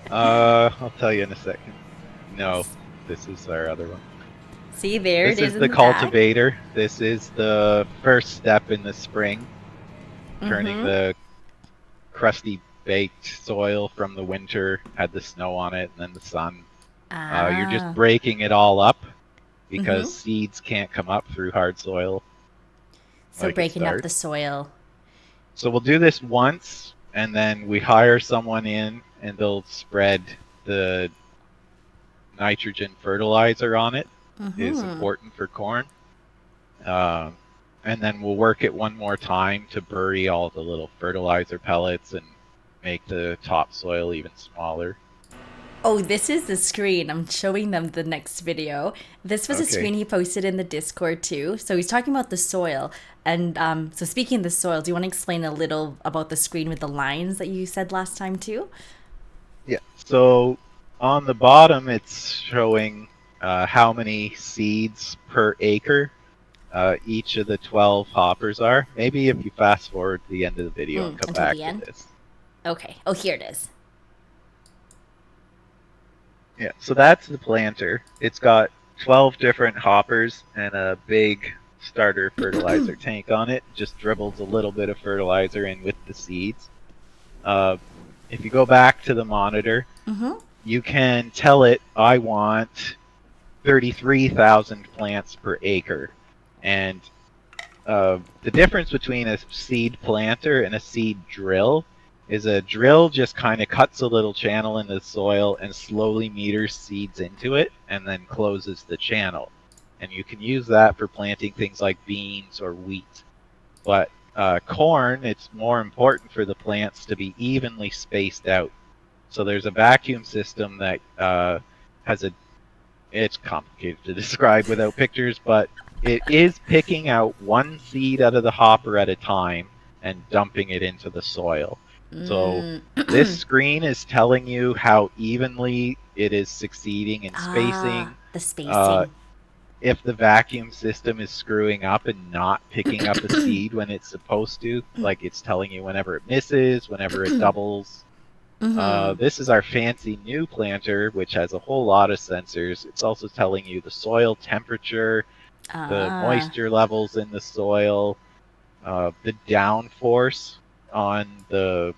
I'll tell you in a second. No, this is our other one. See, there This it is is in the the back. cultivator. This is the first step in the spring, turning Mm-hmm. the crusty baked soil from the winter, had the snow on it, and then the sun. You're just Ah. breaking it all up because Mm-hmm. seeds can't come up through hard soil So like it breaking up the starts. soil. So we'll do this once, and then we hire someone in, and they'll spread the nitrogen fertilizer on it. Is Mm-hmm. important for corn. Um, and then we'll work it one more time to bury all the little fertilizer pellets and make the topsoil even smaller. Oh, this is the screen. I'm showing them the next video. This was a Okay. screen he posted in the Discord too. So he's talking about the soil. And so speaking of the soil, do you want to explain a little about the screen with the lines that you said last time too? Yeah. So on the bottom, it's showing how many seeds per acre each of the 12 hoppers are. Maybe if you fast forward to the end of the video and come Until back the to end. this. Okay. Oh, here it is. Yeah, so that's the planter. It's got 12 different hoppers and a big starter fertilizer tank on it. Just dribbles a little bit of fertilizer in with the seeds. Uh, if you go back to the monitor, Mm-hmm. you can tell it, I want 33,000 plants per acre. And the difference between a seed planter and a seed drill is a drill just kind of cuts a little channel in the soil and slowly meters seeds into it and then closes the channel. And you can use that for planting things like beans or wheat. But corn, it's more important for the plants to be evenly spaced out. So there's a vacuum system that has a it's complicated to describe without pictures, but it is picking out one seed out of the hopper at a time and dumping it into the soil. So Mm. this screen is telling you how evenly it is succeeding in Ah, spacing. the Uh, spacing. if the vacuum system is screwing up and not picking up a seed when it's supposed to, like it's telling you whenever it misses, whenever it doubles, Mm-hmm. this is our fancy new planter, which has a whole lot of sensors. It's also telling you the soil temperature, the Ah, moisture levels in the soil, the downforce on the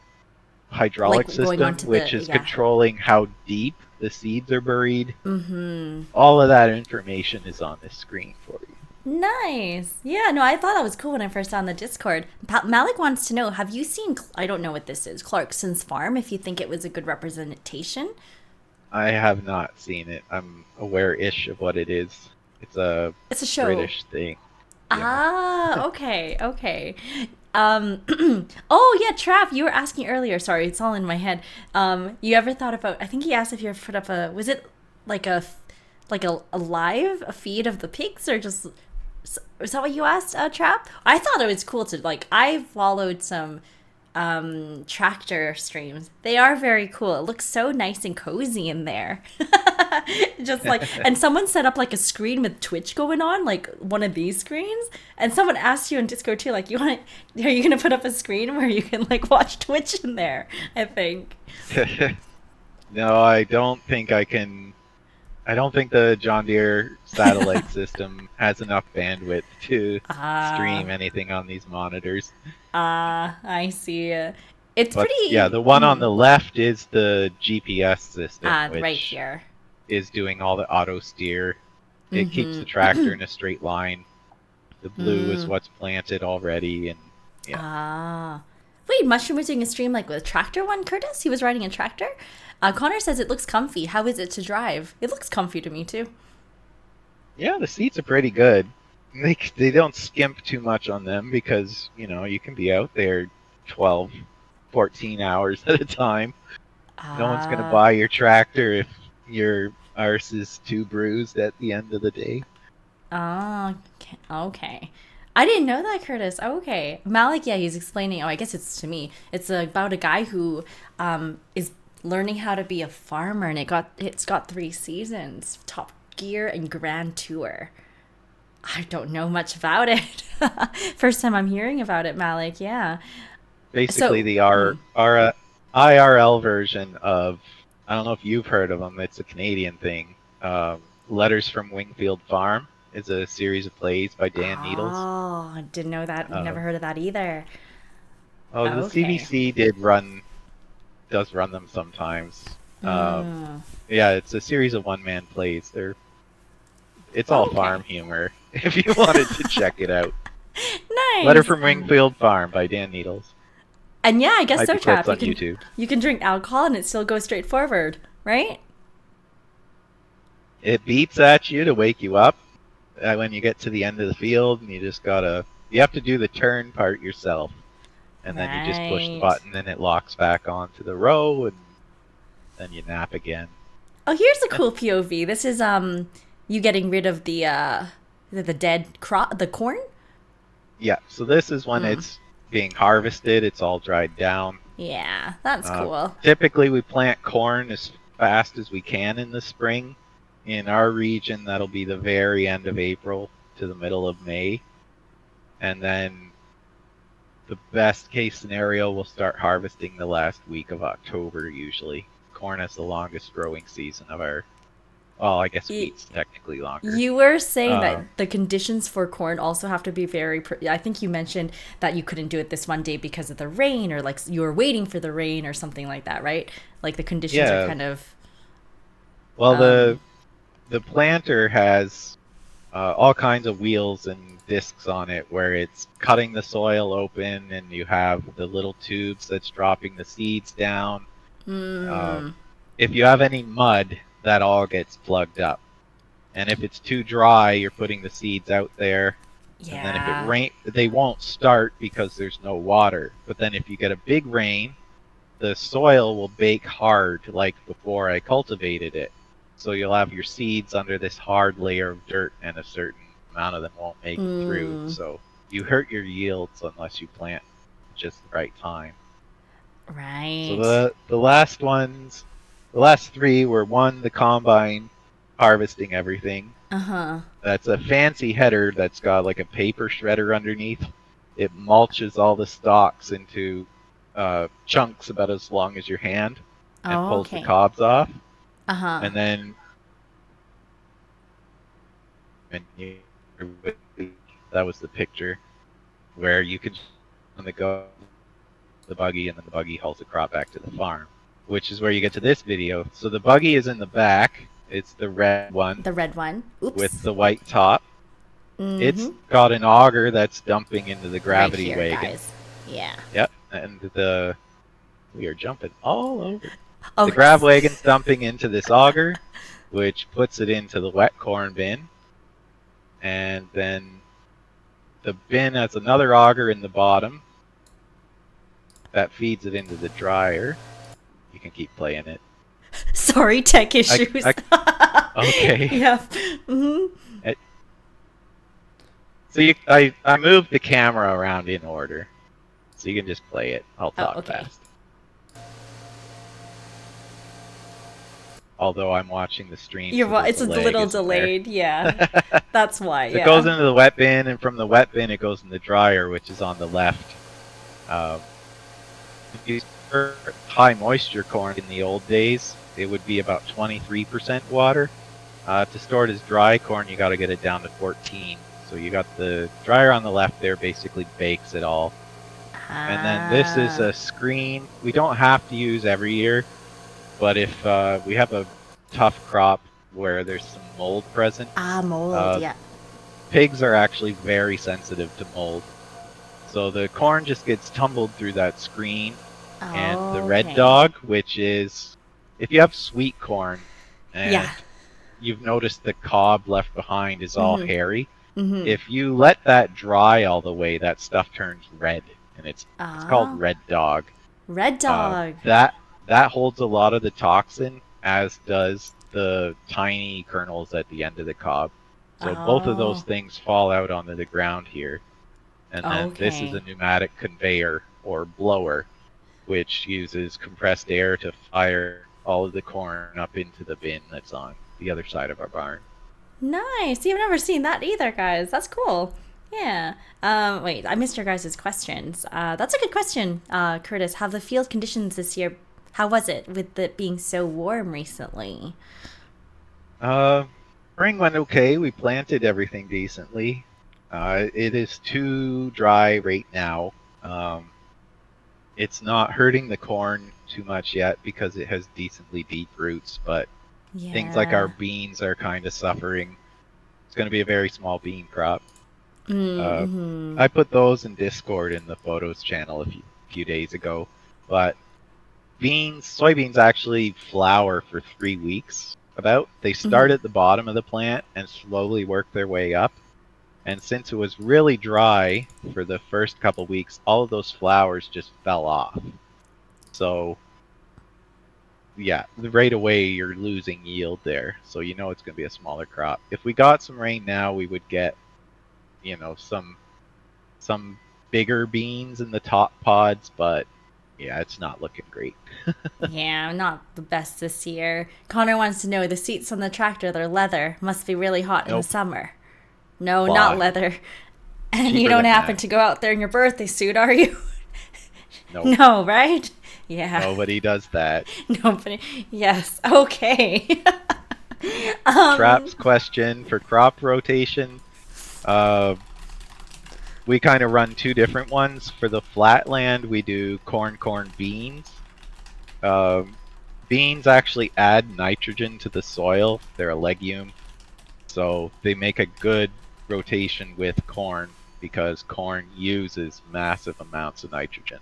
like hydraulic going on system, to which the is yeah. controlling how deep the seeds are buried. Mm-hmm. All of that information is on this screen for you. Nice. Yeah, no, I thought that was cool when I first saw on the Discord. Malik wants to know, have you seen, I don't know what this is, Clarkson's Farm, if you think it was a good representation? I have not seen it. I'm aware-ish of what it is. It's a It's a show. British thing. Yeah. Ah, okay, okay. Um, oh yeah, Trav, you were asking earlier. Sorry, it's all in my head. You ever thought about? I think he asked if you ever put up a. Was it like a, a live a feed of the pigs or just? Is that what you asked, Trav? I thought it was cool to like. I followed some tractor streams. They are very cool. It looks so nice and cozy in there. Just like, and someone set up like a screen with Twitch going on, like one of these screens. And someone asked you in Discord too, like, are you gonna put up a screen where you can like watch Twitch in there? I think. No, I don't think I can. I don't think the John Deere satellite system has enough bandwidth to stream Ah, anything on these monitors. I see. It's But yeah, pretty. the one on the left is the GPS system, Right which here. is doing all the auto steer. It keeps the Mm-hmm. tractor in a straight line. The blue is Mm. what's planted already, and yeah. Ah. Wait, Mushroom was doing a stream like with a tractor one, Curtis? He was riding a tractor? Connor says it looks comfy. How is it to drive? It looks comfy to me too. Yeah, the seats are pretty good. They don't skimp too much on them because, you can be out there 12, 14 hours at a time. No one's going to Ah, buy your tractor if your arse is too bruised at the end of the day. okay. Okay. I didn't know that, Curtis. Okay. Malik, yeah, he's explaining. Oh, I guess it's to me. It's about a guy who is learning how to be a farmer, and it's got 3 seasons: Top Gear and Grand Tour. I don't know much about it. First time I'm hearing about it, Malik. Yeah. Basically, So, the IRL version of, I don't know if you've heard of them, it's a Canadian thing. Letters from Wingfield Farm is a series of plays by Dan Needles. oh, I didn't know that. Uh, Never heard of that either. the Okay. CBC does run them sometimes. Mm. Yeah, it's a series of one-man plays. It's all Okay. farm humor. If you wanted to check it out, Letter Nice. from Wingfield Farm by Dan Needles. And yeah, I guess Might so, be clips Trap. You on can YouTube. you can drink alcohol and it still goes straight forward, right? It beeps at you to wake you up when you get to the end of the field, and you have to do the turn part yourself, and then you just push the Right. button, and it locks back onto the row, and then you nap again. Oh, here's a cool POV. This is you getting rid of the dead crop, the corn. Yeah, so this is when it's being harvested. It's all dried down. Yeah, that's Uh, cool. Typically, we plant corn as fast as we can in the spring. In our region, that'll be the very end of April to the middle of May. And then the best case scenario, we'll start harvesting the last week of October usually. Corn is the longest growing season of our. Well, I guess Y- wheat's technically longer. You were saying Uh, that the conditions for corn also have to be I think you mentioned that you couldn't do it this one day because of the rain, or like you were waiting for the rain or something like that, right? Like the conditions are yeah. kind of. Well, Um, the planter has all kinds of wheels and discs on it where it's cutting the soil open, and you have the little tubes that's dropping the seeds down. Um, if you have any mud, that all gets plugged up. And if it's too dry, you're putting the seeds out there. And then if it yeah. rain, they won't start because there's no water. But then if you get a big rain, the soil will bake hard like before I cultivated it. So you'll have your seeds under this hard layer of dirt, and a certain amount of them won't make it through. So you hurt your yields unless you plant just the right time. So Right. the last three were one, the combine harvesting everything. Uh huh. That's a fancy header that's got like a paper shredder underneath. It mulches all the stalks into chunks about as long as your hand and Oh, pulls the okay. cobs off. Uh huh. And then that was the picture where you can on the go the buggy, and then the buggy hauls the crop back to the farm, which is where you get to this video. So the buggy is in the back. It's the red one The red one. with Oops. the white top. It's got an auger that's dumping into the Right gravity here, wagon. guys. Yeah. Yep, and we are jumping all over. Oh, The grav wagon's dumping into this auger, which puts it into the wet corn bin, and then the bin has another auger in the bottom that feeds it into the dryer. You can keep playing it. sorry, tech issues. I okay. Yeah. Hmm. So I moved the camera around in order, so you can just play it. I'll Oh, talk okay. fast. Although I'm watching the stream, so It's the a lag little isn't there. delayed. Yeah. That's why. So it goes Yeah. into the wet bin, and from the wet bin it goes in the dryer, which is on the left. Um, if you store high moisture corn in the old days, it would be about 23% water. To store it as dry corn, you got to get it down to 14. So you got the dryer on the left there, basically bakes it all. And then this is Ah. a screen we don't have to use every year, but if we have a tough crop where there's some mold present, Ah, mold. uh, Yeah. pigs are actually very sensitive to mold. So the corn just gets tumbled through that screen, and the red Okay. dog, which is if you have sweet corn Yeah. and you've noticed the cob left behind is all Mm-hmm. hairy, Mm-hmm. if you let that dry all the way, that stuff turns red, and it's called Oh. red dog. Red Uh, dog. that that holds a lot of the toxin, as does the tiny kernels at the end of the cob. So both of those Oh. things fall out onto the ground here, and then this is a Okay. pneumatic conveyor or blower, which uses compressed air to fire all of the corn up into the bin that's on the other side of our barn. Nice. You've never seen that either, guys. That's cool. Yeah. Wait, I missed your guys' questions. That's a good question, Curtis. How the field conditions this year? How was it with it being so warm recently? Uh, Spring went okay. We planted everything decently. It is too dry right now. Um, it's not hurting the corn too much yet because it has decently deep roots, but things like our Yeah. beans are kind of suffering. It's going to be a very small bean crop. Uh, Mm-hmm. I put those in Discord in the photos channel a few days ago, but soybeans actually flower for 3 weeks. About they Mm-hmm. start at the bottom of the plant and slowly work their way up. And since it was really dry for the first couple weeks, all of those flowers just fell off. So yeah, right away you're losing yield there. So you know it's going to be a smaller crop. If we got some rain now, we would get, some bigger beans in the top pods, but yeah, it's not looking great. Yeah, not the best this year. Connor wants to know the seats on the tractor, they're leather. Must be really hot in the Nope, summer. No, not cloth, leather. And you cheaper don't than happen that. to go out there in your birthday suit, are you? Nope, No, right? Yeah. nobody does that. Nobody. Yes. Okay. Traps question for crop rotation. Uh, we kind of run two different ones. For the flatland, we do corn, corn, beans. Um, Beans actually add nitrogen to the soil. They're a legume, so they make a good rotation with corn because corn uses massive amounts of nitrogen.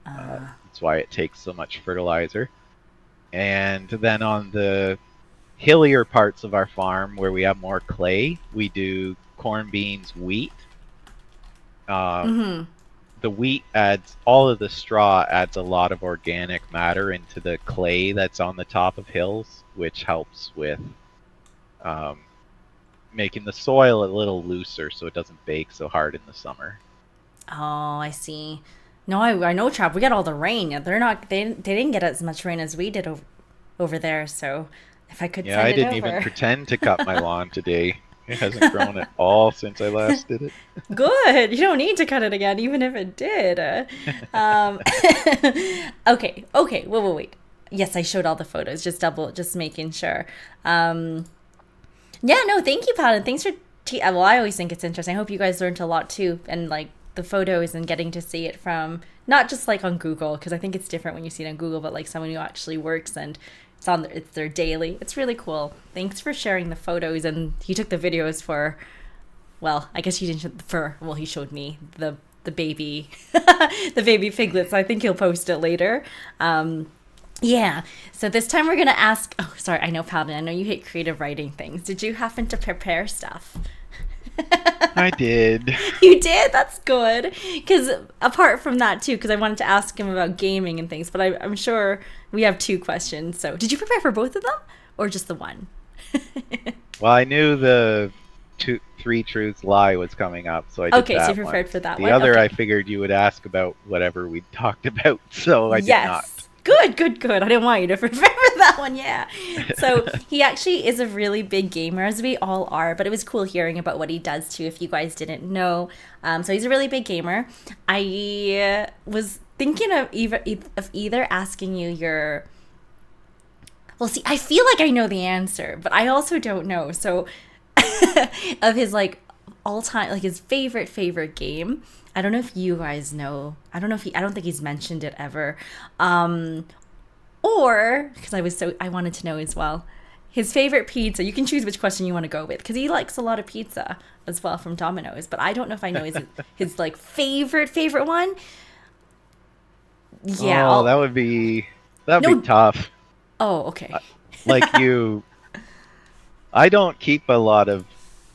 That's why it takes so much fertilizer. And then on the hillier parts of our farm where we have more clay, we do corn, beans, wheat. Um, Mm-hmm. the wheat adds all of the straw adds a lot of organic matter into the clay that's on the top of hills, which helps with um, making the soil a little looser so it doesn't bake so hard in the summer. Oh, I see. No, I know, Trap. We got all the rain. Yeah, they're not. They didn't get as much rain as we did over there. So, if I could Yeah, send I it didn't even over. pretend to cut my lawn today. It hasn't grown at all since I last did it. Good. You don't need to cut it again, even if it did. Um, okay. Okay. Wait. Yes, I showed all the photos. Just making sure. Um, yeah. No. Thank you, Pat, and thanks for. Well, I always think it's interesting. I hope you guys learned a lot too, and like the photos and getting to see it from not just like on Google, because I think it's different when you see it on Google, but like someone who actually works and it's their daily. It's really cool. Thanks for sharing the photos, and you took the videos for, well, I guess you didn't well, he showed me the baby the baby piglets. I think he'll post it later. Yeah. So this time we're gonna ask. Oh, sorry. I know, Paladin. I know you hate creative writing things. Did you happen to prepare stuff? I did. You did? That's good. Because apart from that, too, because I wanted to ask him about gaming and things, but I'm sure we have two questions. So, did you prepare for both of them or just the one? Well, I knew the three truths lie was coming up, so I did Okay, so you that one. prepared for that The one? other, Okay. I figured you would ask about whatever we talked about, so I did not. Yes. Good. I didn't want you to prepare for that one, yeah. So he actually is a really big gamer, as we all are, but it was cool hearing about what he does too, if you guys didn't know. So he's a really big gamer. I was thinking of either asking you your. Well, see, I feel like I know the answer, but I also don't know. So of his like all time, like his favorite game. I don't know if you guys know. I don't know if I don't think he's mentioned it ever. Or because I wanted to know as well. his favorite pizza. You can choose which question you want to go with because he likes a lot of pizza as well from Domino's. But I don't know if I know his like favorite one. Yeah. Oh, that would be No. tough. Oh, okay. Like you, I don't keep a lot of,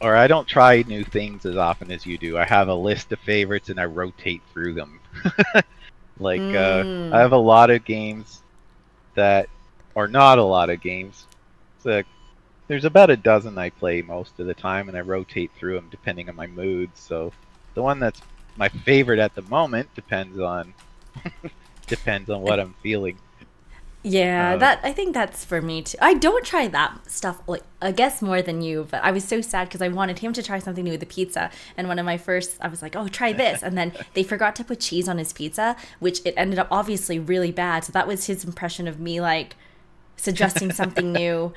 or I don't try new things as often as you do. I have a list of favorites and I rotate through them. Like I Mm. have a lot of games that, or not a lot of games. So there's about a dozen I play most of the time, and I rotate through them depending on my mood. So the one that's my favorite at the moment depends on what I'm feeling. Yeah, Uh, that I think that's for me too. I don't try that stuff like I guess more than you, but I was so sad because I wanted him to try something new with the pizza. And one of my first, I was like, "Oh, try this," and then they forgot to put cheese on his pizza, which it ended up obviously really bad. So that was his impression of me, like suggesting something new,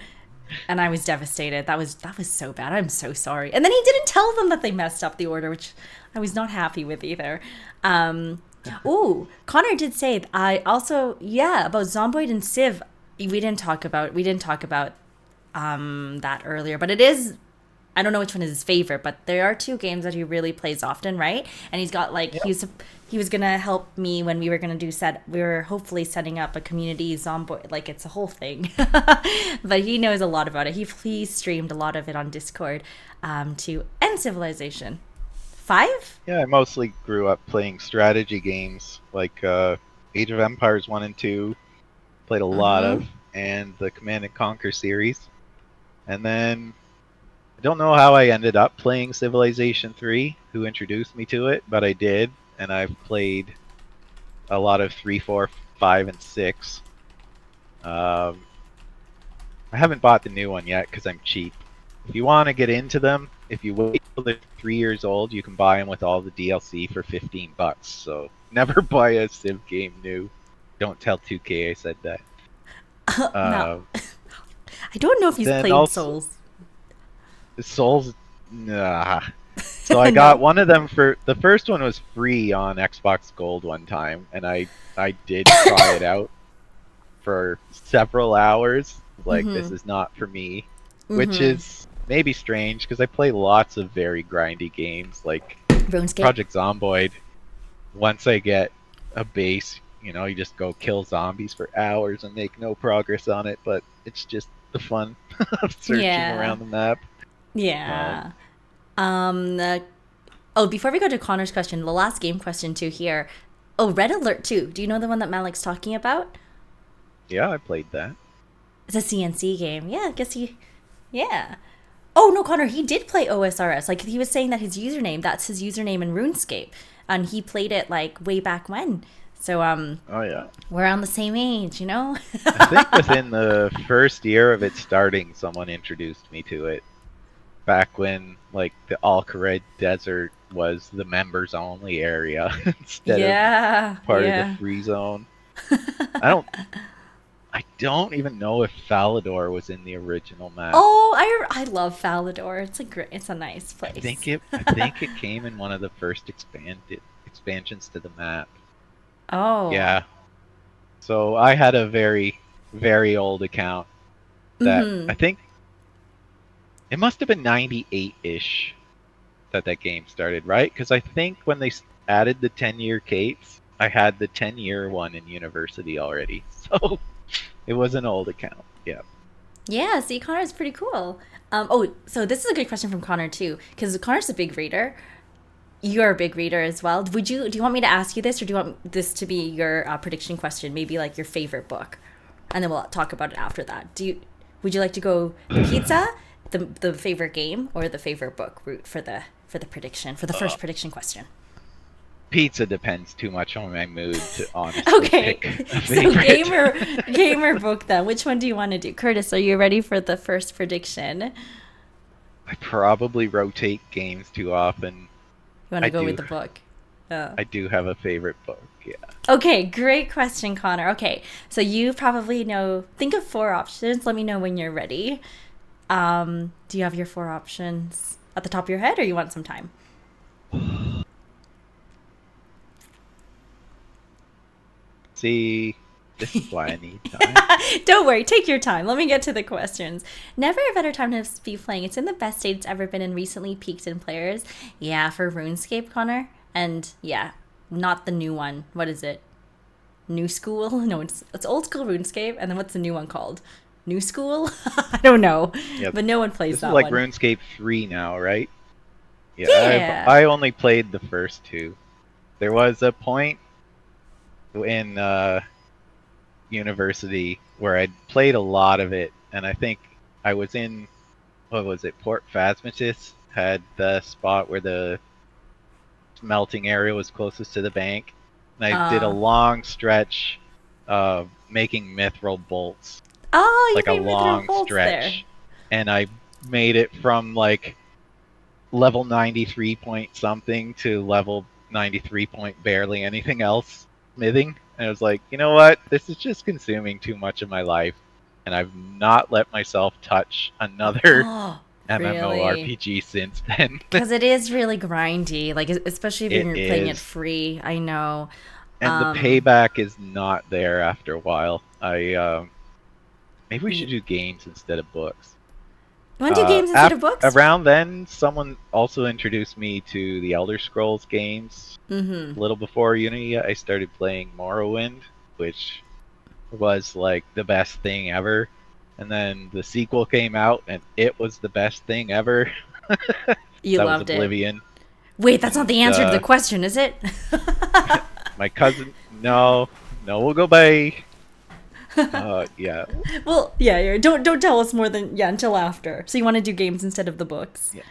and I was devastated. That was so bad. I'm so sorry. And then he didn't tell them that they messed up the order, which I was not happy with either. Um, Ooh, Connor did say I also yeah about Zomboid and Civ. We didn't talk about that earlier, but it is. I don't know which one is his favorite, but there are two games that he really plays often, right? And he's got like yep. he was gonna help me when we were gonna do set. We were hopefully setting up a community Zomboid, like it's a whole thing. But he knows a lot about it. He streamed a lot of it on Discord, to end Civilization 5. Yeah, I mostly grew up playing strategy games like Age of Empires 1 and 2, played a lot Mm-hmm. of, and the Command and Conquer series. And then I don't know how I ended up playing Civilization 3, who introduced me to it, but I did, and I've played a lot of 3, 4, 5, and 6. Um, I haven't bought the new one yet because I'm cheap. If you want to get into them, if you wait till they're 3 years old, you can buy them with all the DLC for $15. So never buy a Civ game new. Don't tell 2K I said that. No, Uh, I don't know if he's then played also Souls. Souls, nah. So I got No. one of them for the first one was free on Xbox Gold one time, and I did try it out for several hours. Like this Mm-hmm. is not for me, which Mm-hmm. is maybe strange because I play lots of very grindy games like RuneScape. Project Zomboid. Once I get a base, you just go kill zombies for hours and make no progress on it, but it's just the fun of searching Yeah. around the map. Um, Yeah. The Oh, before we go to Connor's question, the last game question too here. Oh, Red Alert 2. Do you know the one that Malik's talking about? yeah, I played that. It's a CNC game. Yeah, I guess he. Yeah. Oh, no, Connor, he did play OSRS. Like, he was saying that that's his username in RuneScape. And he played it, like, way back when. So, Oh yeah. we're around the same age, you know? I think within the first year of it starting, someone introduced me to it. Back when like the Alcared Desert was the members only area instead of Yeah, part of the yeah. free zone. I don't I don't even know if Falador was in the original map. Oh, I love Falador. It's a nice place. I think it came in one of the first expanded expansions to the map. Oh. Yeah. So I had a very very old account that Mm-hmm. I think it must have been 98-ish that game started, right? Because I think when they added the 10-year capes, I had the 10-year one in university already. So it was an old account. Yeah. Yeah, see, Connor's pretty cool. Oh, so this is a good question from Connor too, because Connor's a big reader. You're a big reader as well. Do you want me to ask you this, or do you want this to be your prediction question? Maybe like your favorite book, and then we'll talk about it after that. Would you like to go the pizza, the favorite game, or the favorite book route for the prediction for the Uh, first prediction question? Pizza depends too much on my mood to honestly Okay, pick a so favorite. gamer book then. Which one do you want to do, Curtis? Are you ready for the first prediction? I probably rotate games too often. You want to I go with do the book? Oh. I do have a favorite book. Yeah. Okay, great question, Connor. Okay, so you probably know. Think of four options. Let me know when you're ready. Do you have your four options at the top of your head, or you want some time? See. This is why I need time. Don't worry, take your time. Let me get to the questions. Never a better time to be playing. It's in the best state it's ever been and recently peaked in players. Yeah, for RuneScape, Connor. And yeah, not the new one. What is it? New School? No, it's old school RuneScape. And then what's the new one called? New School? I don't know. Yeah, But no one plays this is that like one. RuneScape 3 now, right? Yeah, Yeah. I only played the first two. There was a point in university where I'd played a lot of it, and I think I was in, what was it, Port Phasmatis had the spot where the smelting area was closest to the bank, and I did a Uh, long stretch of making mithril bolts, oh, you like a made Mithril long Bolts there. stretch, and I made it from like level 93 point something to level 93 point barely anything else smithing. And I was like, you know what? This is just consuming too much of my life. And I've not let myself touch another Oh, really? MMORPG since then. Because it is really grindy, like especially if It you're playing it is. free. I know. And the Um, payback is not there after a while. Maybe we you should do games instead of books. want to do games instead of books? Around then, someone also introduced me to the Elder Scrolls games. Mm-hmm. A little before uni, I started playing Morrowind, which was like the best thing ever. And then the sequel came out, and it was the best thing ever. You That was loved it. Oblivion. Wait, that's not And the answer to the question, is it? my cousin, no, no, we'll go by. Yeah, Well, yeah, yeah. Don't tell us more than yeah until after. So you want to do games instead of the books? yeah,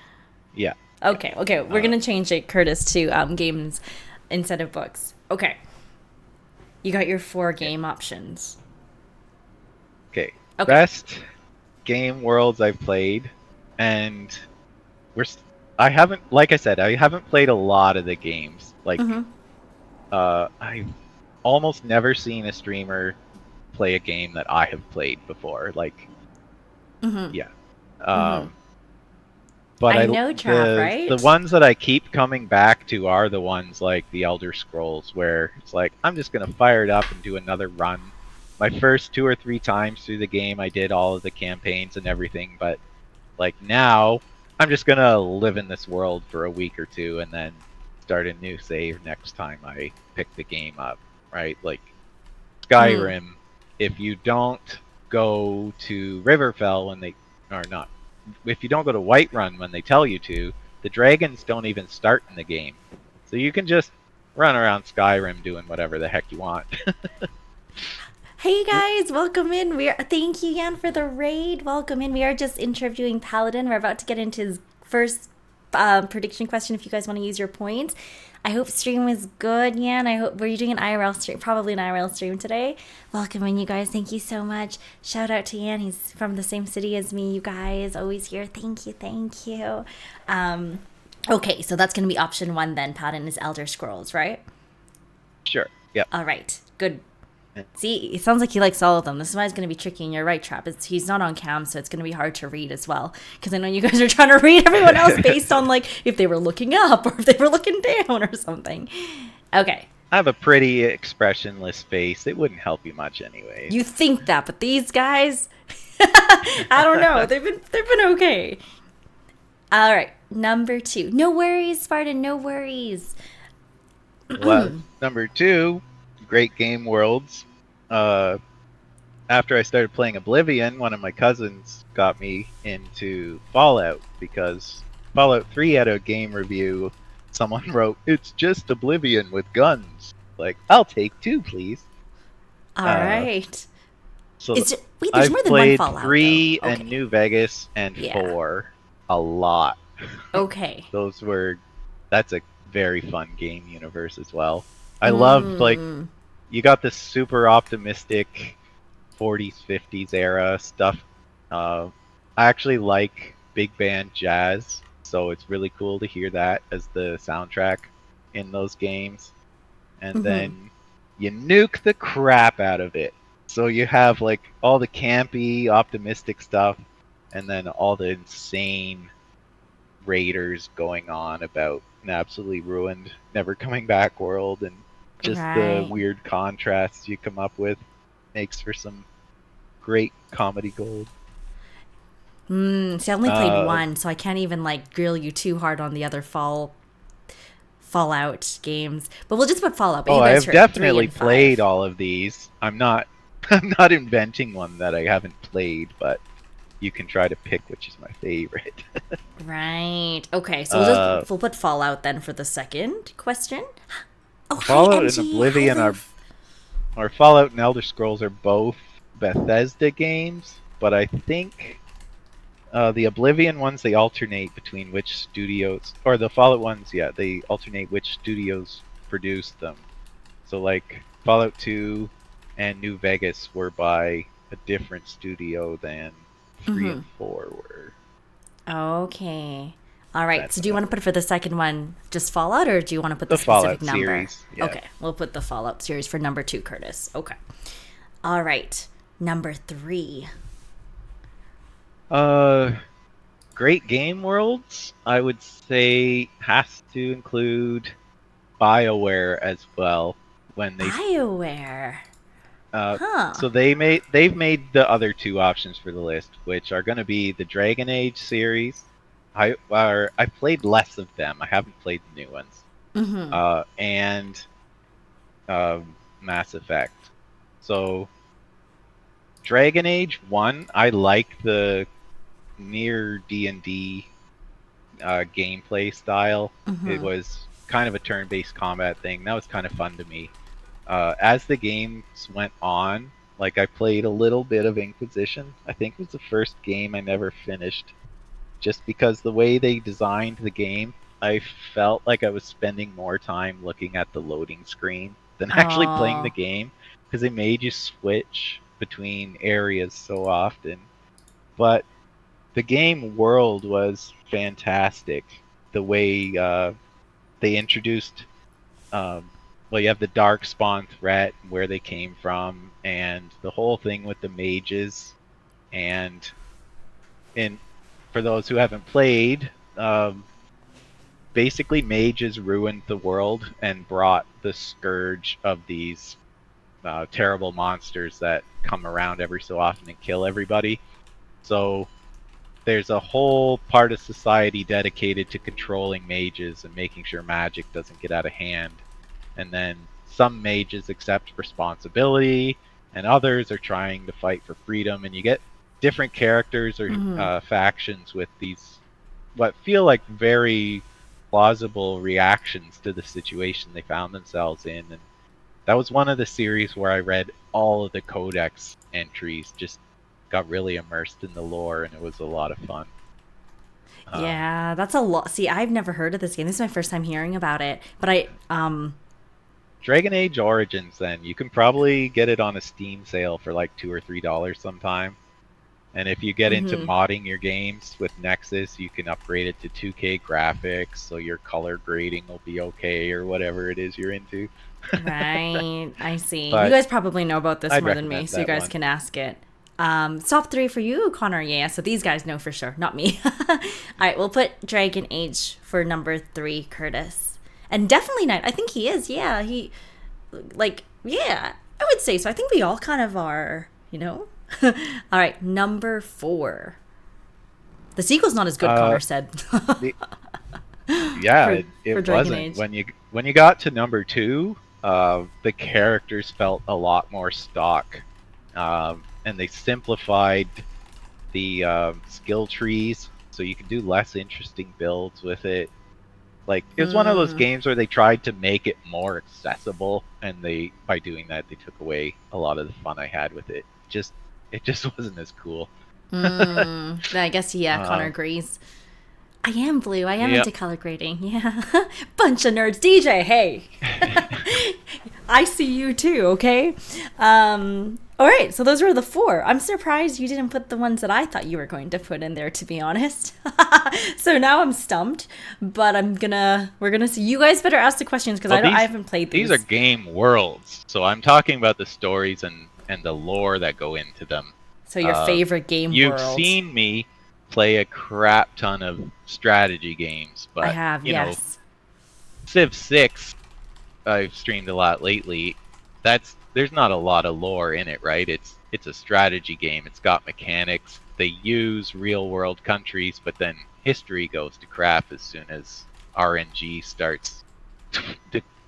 yeah, yeah. Okay, okay. We're gonna change it, Curtis, to games instead of books. Okay. You got your four Okay. game options. Okay. Okay. Best game worlds I've played, and we're. I haven't, like I said, I haven't played a lot of the games. Like, Mm-hmm. I've almost never seen a streamer play a game that I have played before. Like, Mm-hmm. yeah. Mm-hmm. Um, but I know Trap, the right? ones that I keep coming back to are the ones like the Elder Scrolls, where it's like I'm just gonna fire it up and do another run. My first 2 or 3 times through the game, I did all of the campaigns and everything, but like now, I'm just gonna live in this world for a week or two and then start a new save next time I pick the game up, right? Like Mm. Skyrim, if you don't go to Riverfell when they or not, if you don't go to Whiterun when they tell you to, the dragons don't even start in the game, so you can just run around Skyrim doing whatever the heck you want. Hey guys, welcome in. Thank you, Yan, for the raid. Welcome in. We are just interviewing Paladin. We're about to get into his first prediction question. If you guys want to use your points, I hope stream was good, Yan. I hope were you doing an IRL stream? Probably an IRL stream today. Welcome in, you guys. Thank you so much. Shout out to Yan. He's from the same city as me. You guys always here. Thank you, thank you. Okay, so that's gonna be option one then. Paladin is Elder Scrolls, right? Sure. Yep. All right, good. See, it sounds like he likes all of them. This is why it's going to be tricky in your right trap. He's not on cam, so it's going to be hard to read as well. Because I know you guys are trying to read everyone else based on like if they were looking up or if they were looking down or something. Okay, I have a pretty expressionless face. It wouldn't help you much, anyways. you think that, but these guys, I don't know. They've been okay. All right, number two. No worries, Spartan. No worries. Well, number two, great game worlds. Uh, After I started playing Oblivion, one of my cousins got me into Fallout because Fallout 3 had a game review. Someone wrote, "It's just Oblivion with guns." Like, I'll take two, please. All Uh, right. so Wait? There's I've more than one played Fallout though. 3 and Okay. New Vegas and Yeah. 4 a lot. Okay. Those were That's a very fun game universe as well. I loved, like, Mm. you got this super optimistic 40s 50s era stuff. I actually like big band jazz, so it's really cool to hear that as the soundtrack in those games. And Mm-hmm. then you nuke the crap out of it, so you have like all the campy optimistic stuff and then all the insane raiders going on about an absolutely ruined, never coming back world, and just the Right. weird contrasts you come up with. makes for some great comedy gold. See, I only played Uh, one, so I can't even like grill you too hard on the other Fallout games. But we'll just put Fallout. But oh, you I guys have heard three definitely and played five. all of these. I'm not I'm not inventing one that I haven't played, but you can try to pick which is my favorite. Right. Okay. So uh, we'll put Fallout then for the second question. Oh, hi, Fallout and Angie. Hi, Oblivion are Loof. or Fallout and Elder Scrolls are both Bethesda games, but I think the Oblivion ones they alternate between which studios, or the Fallout ones, yeah, they alternate which studios produce them. So like Fallout 2 and New Vegas were by a different studio than 3 and 4 were. Okay. All right. That's So do what you I want to put it for the second one just Fallout, or do you want to put the the specific Fallout number? series, yeah. Okay. We'll put the Fallout series for number two, Curtis. Okay. All right. Number three. Uh Great Game Worlds, I would say has to include BioWare as well when they BioWare. uh Huh. so they've made the other two options for the list, which are going to be the Dragon Age series. I played less of them. I haven't played the new ones. And Mass Effect. So Dragon Age 1, I like the near D&D gameplay style. It was kind of a turn-based combat thing. That was kind of fun to me. As the games went on, like I played a little bit of Inquisition. I think it was the first game I never finished, just because the way they designed the game, I felt like I was spending more time looking at the loading screen than actually playing the Oh. game, because they made you switch between areas so often. But the game world was fantastic. The way they introduced, well, you have the dark spawn threat, where they came from, and the whole thing with the mages. And in for those who haven't played, basically mages ruined the world and brought the scourge of these terrible monsters that come around every so often and kill everybody. So there's a whole part of society dedicated to controlling mages and making sure magic doesn't get out of hand. And then some mages accept responsibility, and others are trying to fight for freedom. And you get different characters or factions with these what feel like very plausible reactions to the situation they found themselves in. And that was one of the series where I read all of the codex entries, just got really immersed in the lore, and it was a lot of fun. Um, Yeah, that's a lot. See, I've never heard of this game. This is my first time hearing about it. But Dragon Age Origins, then you can probably get it on a Steam sale for like $2 or $3 sometime. And if you get into modding your games with Nexus, you can upgrade it to 2K graphics, so your color grading will be okay or whatever it is you're into. right, I see. You But guys probably know about this I'd more than me, recommend so you that guys one. can ask it. Top three for you, Connor. Yeah, so these guys know for sure, not me. All right, we'll put Dragon Age for number three, Curtis, and definitely Knight. I think he is. Yeah, yeah, I would say so. I think we all kind of are, you know. All right, number four. The sequel's not as good, Uh, Connor said. the, yeah, for for it Dragon wasn't. Age. When you got to number two, the characters felt a lot more stock, and they simplified the skill trees, so you can do less interesting builds with it. Like it was one of those games where they tried to make it more accessible, and they by doing that they took away a lot of the fun I had with it. It just wasn't as cool. I guess yeah, Connor Um, agrees. I am blue. I am yeah. into color grading. Yeah. Bunch of nerds. DJ, hey. I see you too, okay? All right, so those were the four. I'm surprised you didn't put the ones that I thought you were going to put in there, to be honest. So now I'm stumped, but we're gonna see. You guys better ask the questions because Well, I haven't played these are these. game worlds, so I'm talking about the stories and the lore that go into them. So your Uh, favorite game you've world. seen me play a crap ton of strategy games, I but have, you know, yes. Civ 6 I've streamed a lot lately. there's not a lot of lore in it, right? It's a strategy game. It's got mechanics. They use real world countries, but then history goes to crap as soon as RNG starts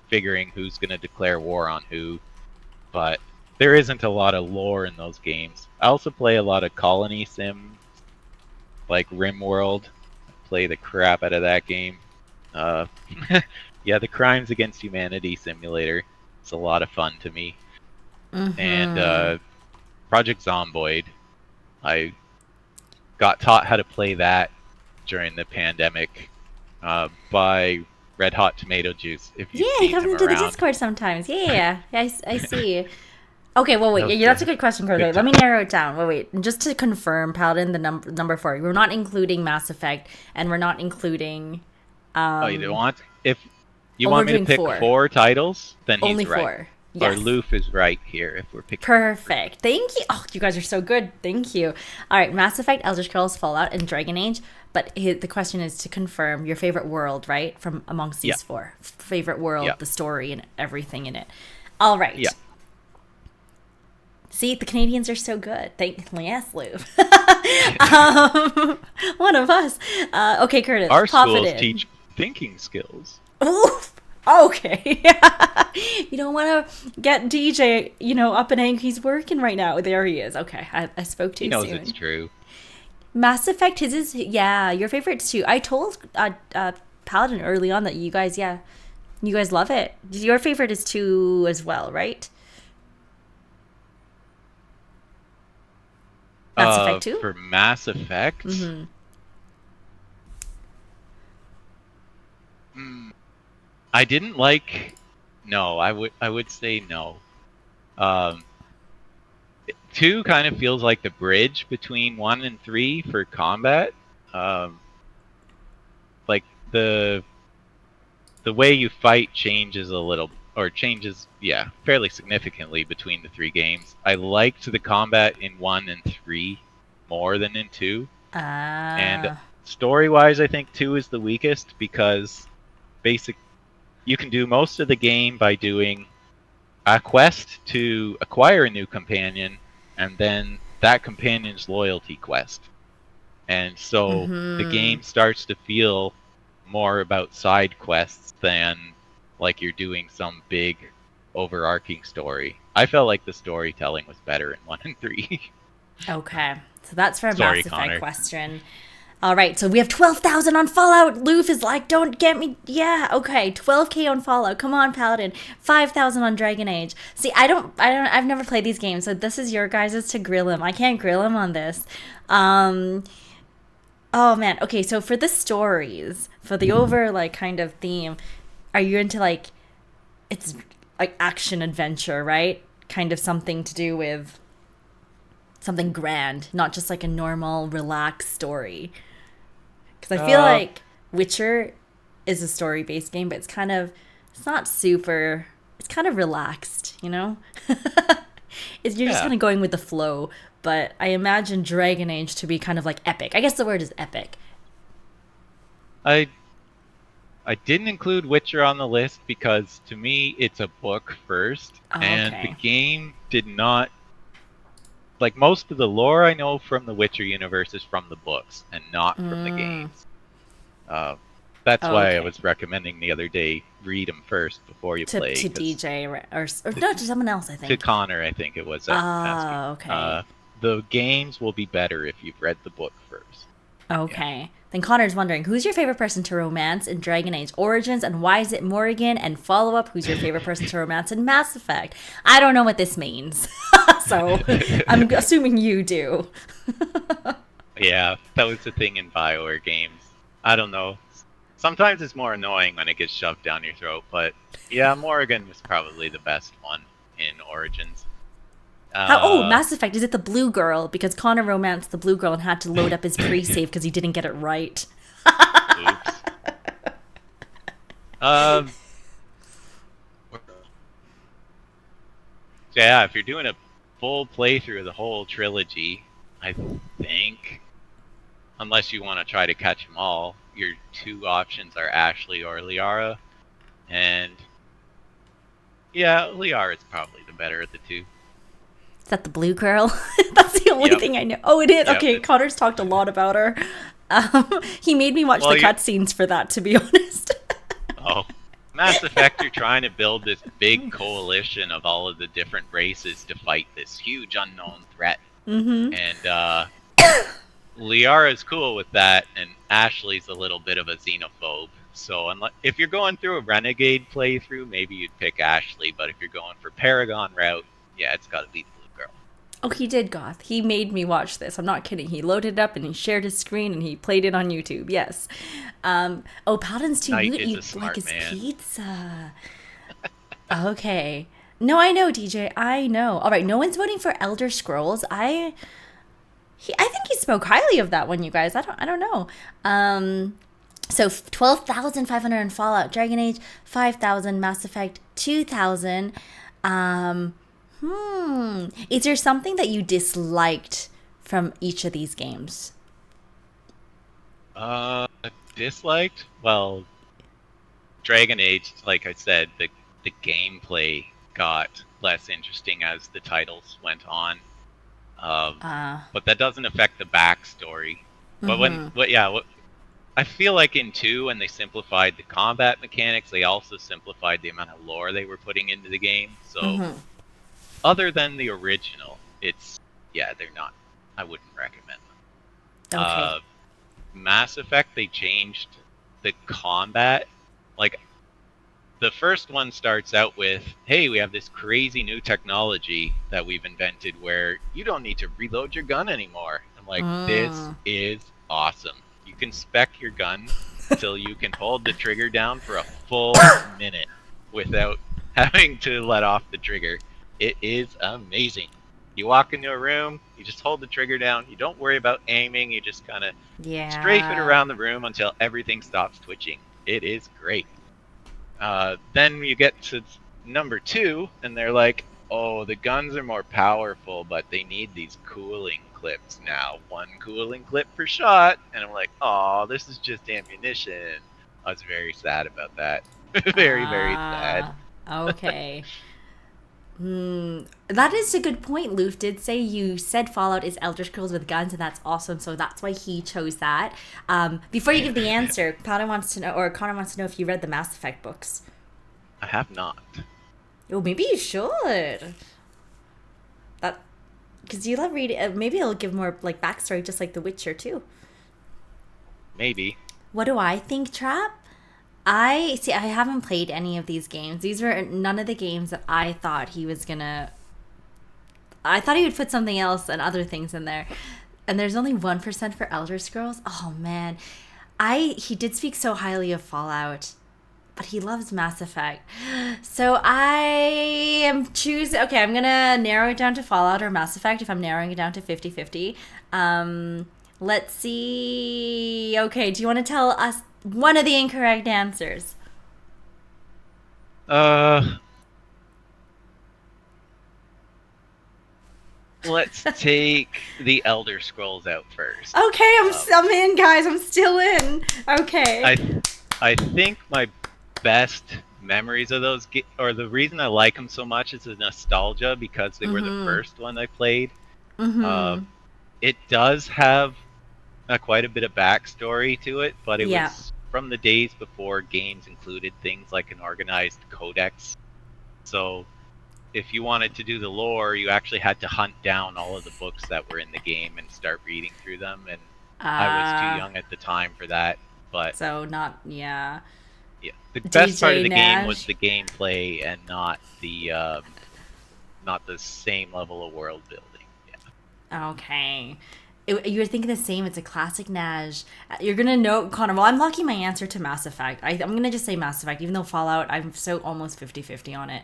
figuring who's going to declare war on who. But there isn't a lot of lore in those games. I also play a lot of colony sims, like RimWorld. I play the crap out of that game. Uh, yeah, the Crimes Against Humanity simulator. It's a lot of fun to me. And Mm-hmm. Project Zomboid. I got taught how to play that during the pandemic by Red Hot Tomato Juice, if Yeah, you've he seen comes him into the around. Discord sometimes. Yeah, I see. Okay, well, wait. That was Yeah, that's a a good question, good Jose. Let me time. narrow it down. Wait. Just to confirm, Paladin, the number four. We're not including Mass Effect, and we're not including. Oh, you don't want? If you Oh, we're want me to doing pick four. four titles, then Only he's right. four. Or Yes. Loof is right here if we're picking four Perfect. games. Thank you. Oh, you guys are so good. Thank you. All right, Mass Effect, Elder Scrolls, Fallout, and Dragon Age. But the question is to confirm your favorite world, right? From amongst Yeah, these four. Favorite yeah, world, the story, and everything in it. All yeah. right. See, the Canadians are so good. Thank yes, Lou. One of us. Okay, Curtis, Our pop it schools in. teach thinking skills. Oof. Okay. You don't want to get DJ, up and angry. He's working right now. There he is. Okay, I spoke He too knows it's soon. true. Mass Effect, his is, yeah, your favorites too. I told Paladin early on that you guys, yeah, you guys love it. Your favorite is two as well, right? Mass Effect 2? For Mass Effect, Mm-hmm. mm, I didn't like. No, I would say no. Um, Two kind of feels like the bridge between one and three for combat. Um, like the way you fight changes a little, or changes, yeah, fairly significantly between the three games. I liked the combat in one and three more than in two, and Ah. story wise, I think two is the weakest because basic you can do most of the game by doing a quest to acquire a new companion, and then that companion's loyalty quest. And so the Mm-hmm. game starts to feel more about side quests than like you're doing some big overarching story. I felt like the storytelling was better in 1 and 3. Okay. So that's for a Sorry, Mass Effect Connor. question. All right, so we have 12,000 on Fallout. Loof is like, don't get me. Yeah, okay. 12K on Fallout. Come on, Paladin. 5,000 on Dragon Age. See, I've never played these games, so this is your guys' to grill him. I can't grill him on this. Um, oh man. Okay, so for the stories, for the over, like, kind of theme, are you into, like, it's like action adventure, right? Kind of something to do with something grand, not just like a normal, relaxed story. Because I feel Uh, like Witcher is a story based game, but it's not super, it's kind of relaxed, you know? You're just yeah. kind of going with the flow, but I imagine Dragon Age to be kind of like epic. I guess the word is epic. I I didn't include Witcher on the list because to me it's a book first, Oh, and the okay. game did not, like, most of the lore I know from the Witcher universe is from the books and not from the Mm, games. Uh, that's why I okay. was recommending the other day read them first before you play, To because DJ or no, to someone else, I to think. Connor, I think it was asking. Oh, okay. The games will be better if you've read the book first. Yeah. Okay. Then Connor's wondering, who's your favorite person to romance in Dragon Age Origins, and why is it Morrigan? And follow up, who's your favorite person to romance in Mass Effect? I don't know what this means, so I'm assuming you do. Yeah, that was the thing in Bioware games. I don't know. Sometimes it's more annoying when it gets shoved down your throat, but yeah, Morrigan was probably the best one in Origins. How? Oh, Uh, Mass Effect. Is it the blue girl? Because Connor romanced the blue girl and had to load up his pre-save because he didn't get it right. oops. Um, yeah, if you're doing a full playthrough of the whole trilogy, I think, unless you want to try to catch them all, your two options are Ashley or Liara, and yeah, Liara is probably the better at the two. Is that the blue girl? That's the only Yep. thing I know. Oh, it is? Yep. Okay, Connor's talked a lot about her. He made me watch Well, the you cutscenes for that, to be honest. oh, Mass Effect, you're trying to build this big coalition of all of the different races to fight this huge unknown threat. Mm-hmm. And Liara's cool with that, and Ashley's a little bit of a xenophobe. So if you're going through a Renegade playthrough, maybe you'd pick Ashley. But if you're going for Paragon route, yeah, it's got to be the blue girl. Oh, he did, Goth. He made me watch this. I'm not kidding. He loaded it up and he shared his screen and he played it on YouTube. Yes. Oh, Paladin's too Knight mute. is You a like smart his man. pizza. Okay. No, I know, DJ. I know. All right. No one's voting for Elder Scrolls. I think he spoke highly of that one, you guys. I don't know. So 12,500 in Fallout, Dragon Age, 5,000, Mass Effect, 2,000. Is there something that you disliked from each of these games? Disliked? Well, Dragon Age, like I said, the gameplay got less interesting as the titles went on. But that doesn't affect the backstory. But I feel like in 2, when they simplified the combat mechanics, they also simplified the amount of lore they were putting into the game. So, other than the original, they're not. I wouldn't recommend them. Okay. Mass Effect, they changed the combat. Like, the first one starts out with, hey, we have this crazy new technology that we've invented where you don't need to reload your gun anymore. I'm like, this is awesome. You can spec your gun till you can hold the trigger down for a full minute without having to let off the trigger. It is amazing. You walk into a room, you just hold the trigger down, you don't worry about aiming, you just kind of strafe it around the room until everything stops twitching. It is great. Then you get to number 2, and they're like, oh, the guns are more powerful, but they need these cooling clips now. 1 cooling clip per shot. And I'm like, oh, this is just ammunition. I was very sad about that. Very, very sad. Okay. That is a good point. Loof did say you said Fallout is Elder Scrolls with guns, and that's awesome. So that's why he chose that. Before you give the answer, Connor wants to know if you read the Mass Effect books. I have not. Oh, maybe you should. That, because you love reading. Maybe it'll give more like backstory, just like The Witcher too. Maybe. What do I think, Trap? I haven't played any of these games. These were none of the games that I thought he was gonna. I thought he would put something else and other things in there. And there's only 1% for Elder Scrolls. Oh man. He did speak so highly of Fallout, but he loves Mass Effect. So I am choosing. Okay, I'm gonna narrow it down to Fallout or Mass Effect if I'm narrowing it down to 50-50. Let's see. Okay, do you want to tell us one of the incorrect answers? Let's take the Elder Scrolls out first. Okay, I'm in, guys. I'm still in. Okay. I think my best memories of those, or the reason I like them so much is the nostalgia, because they were the first one I played. It does have quite a bit of backstory to it, but it was from the days before games included things like an organized codex. So if you wanted to do the lore, you actually had to hunt down all of the books that were in the game and start reading through them, and I was too young at the time for that. But so not the best part of the Nash. game was the gameplay and not the same level of world building. Okay. You're thinking the same. It's a classic Nash. You're going to know, Connor. Well, I'm locking my answer to Mass Effect. I'm going to just say Mass Effect, even though Fallout, I'm so almost 50-50 on it.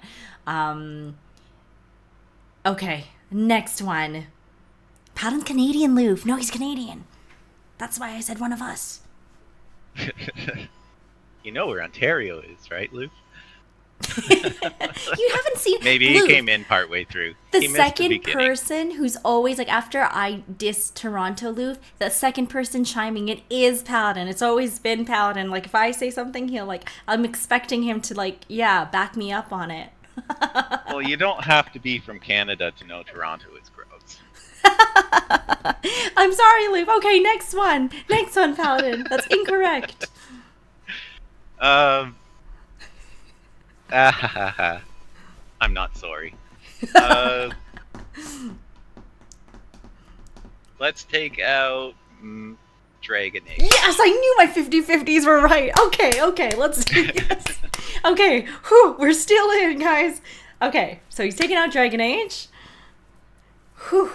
Okay. Next one. Paladin's Canadian, Loof. No, he's Canadian. That's why I said one of us. You know where Ontario is, right, Luke? You haven't seen. Maybe Luke, he came in partway through. The second person who's always like, after I diss Toronto Loof, the second person chiming in is Paladin. It's always been Paladin. Like if I say something, he'll like, I'm expecting him to like, back me up on it. Well, you don't have to be from Canada to know Toronto is gross. I'm sorry, Luke. Okay, next one. Next one, Paladin. That's incorrect. Um, I'm not sorry. Uh, let's take out Dragon Age. Yes, I knew my 50-50s were right. Okay, let's do this. Okay, whew, we're still in, guys. Okay, so he's taking out Dragon Age. Whew.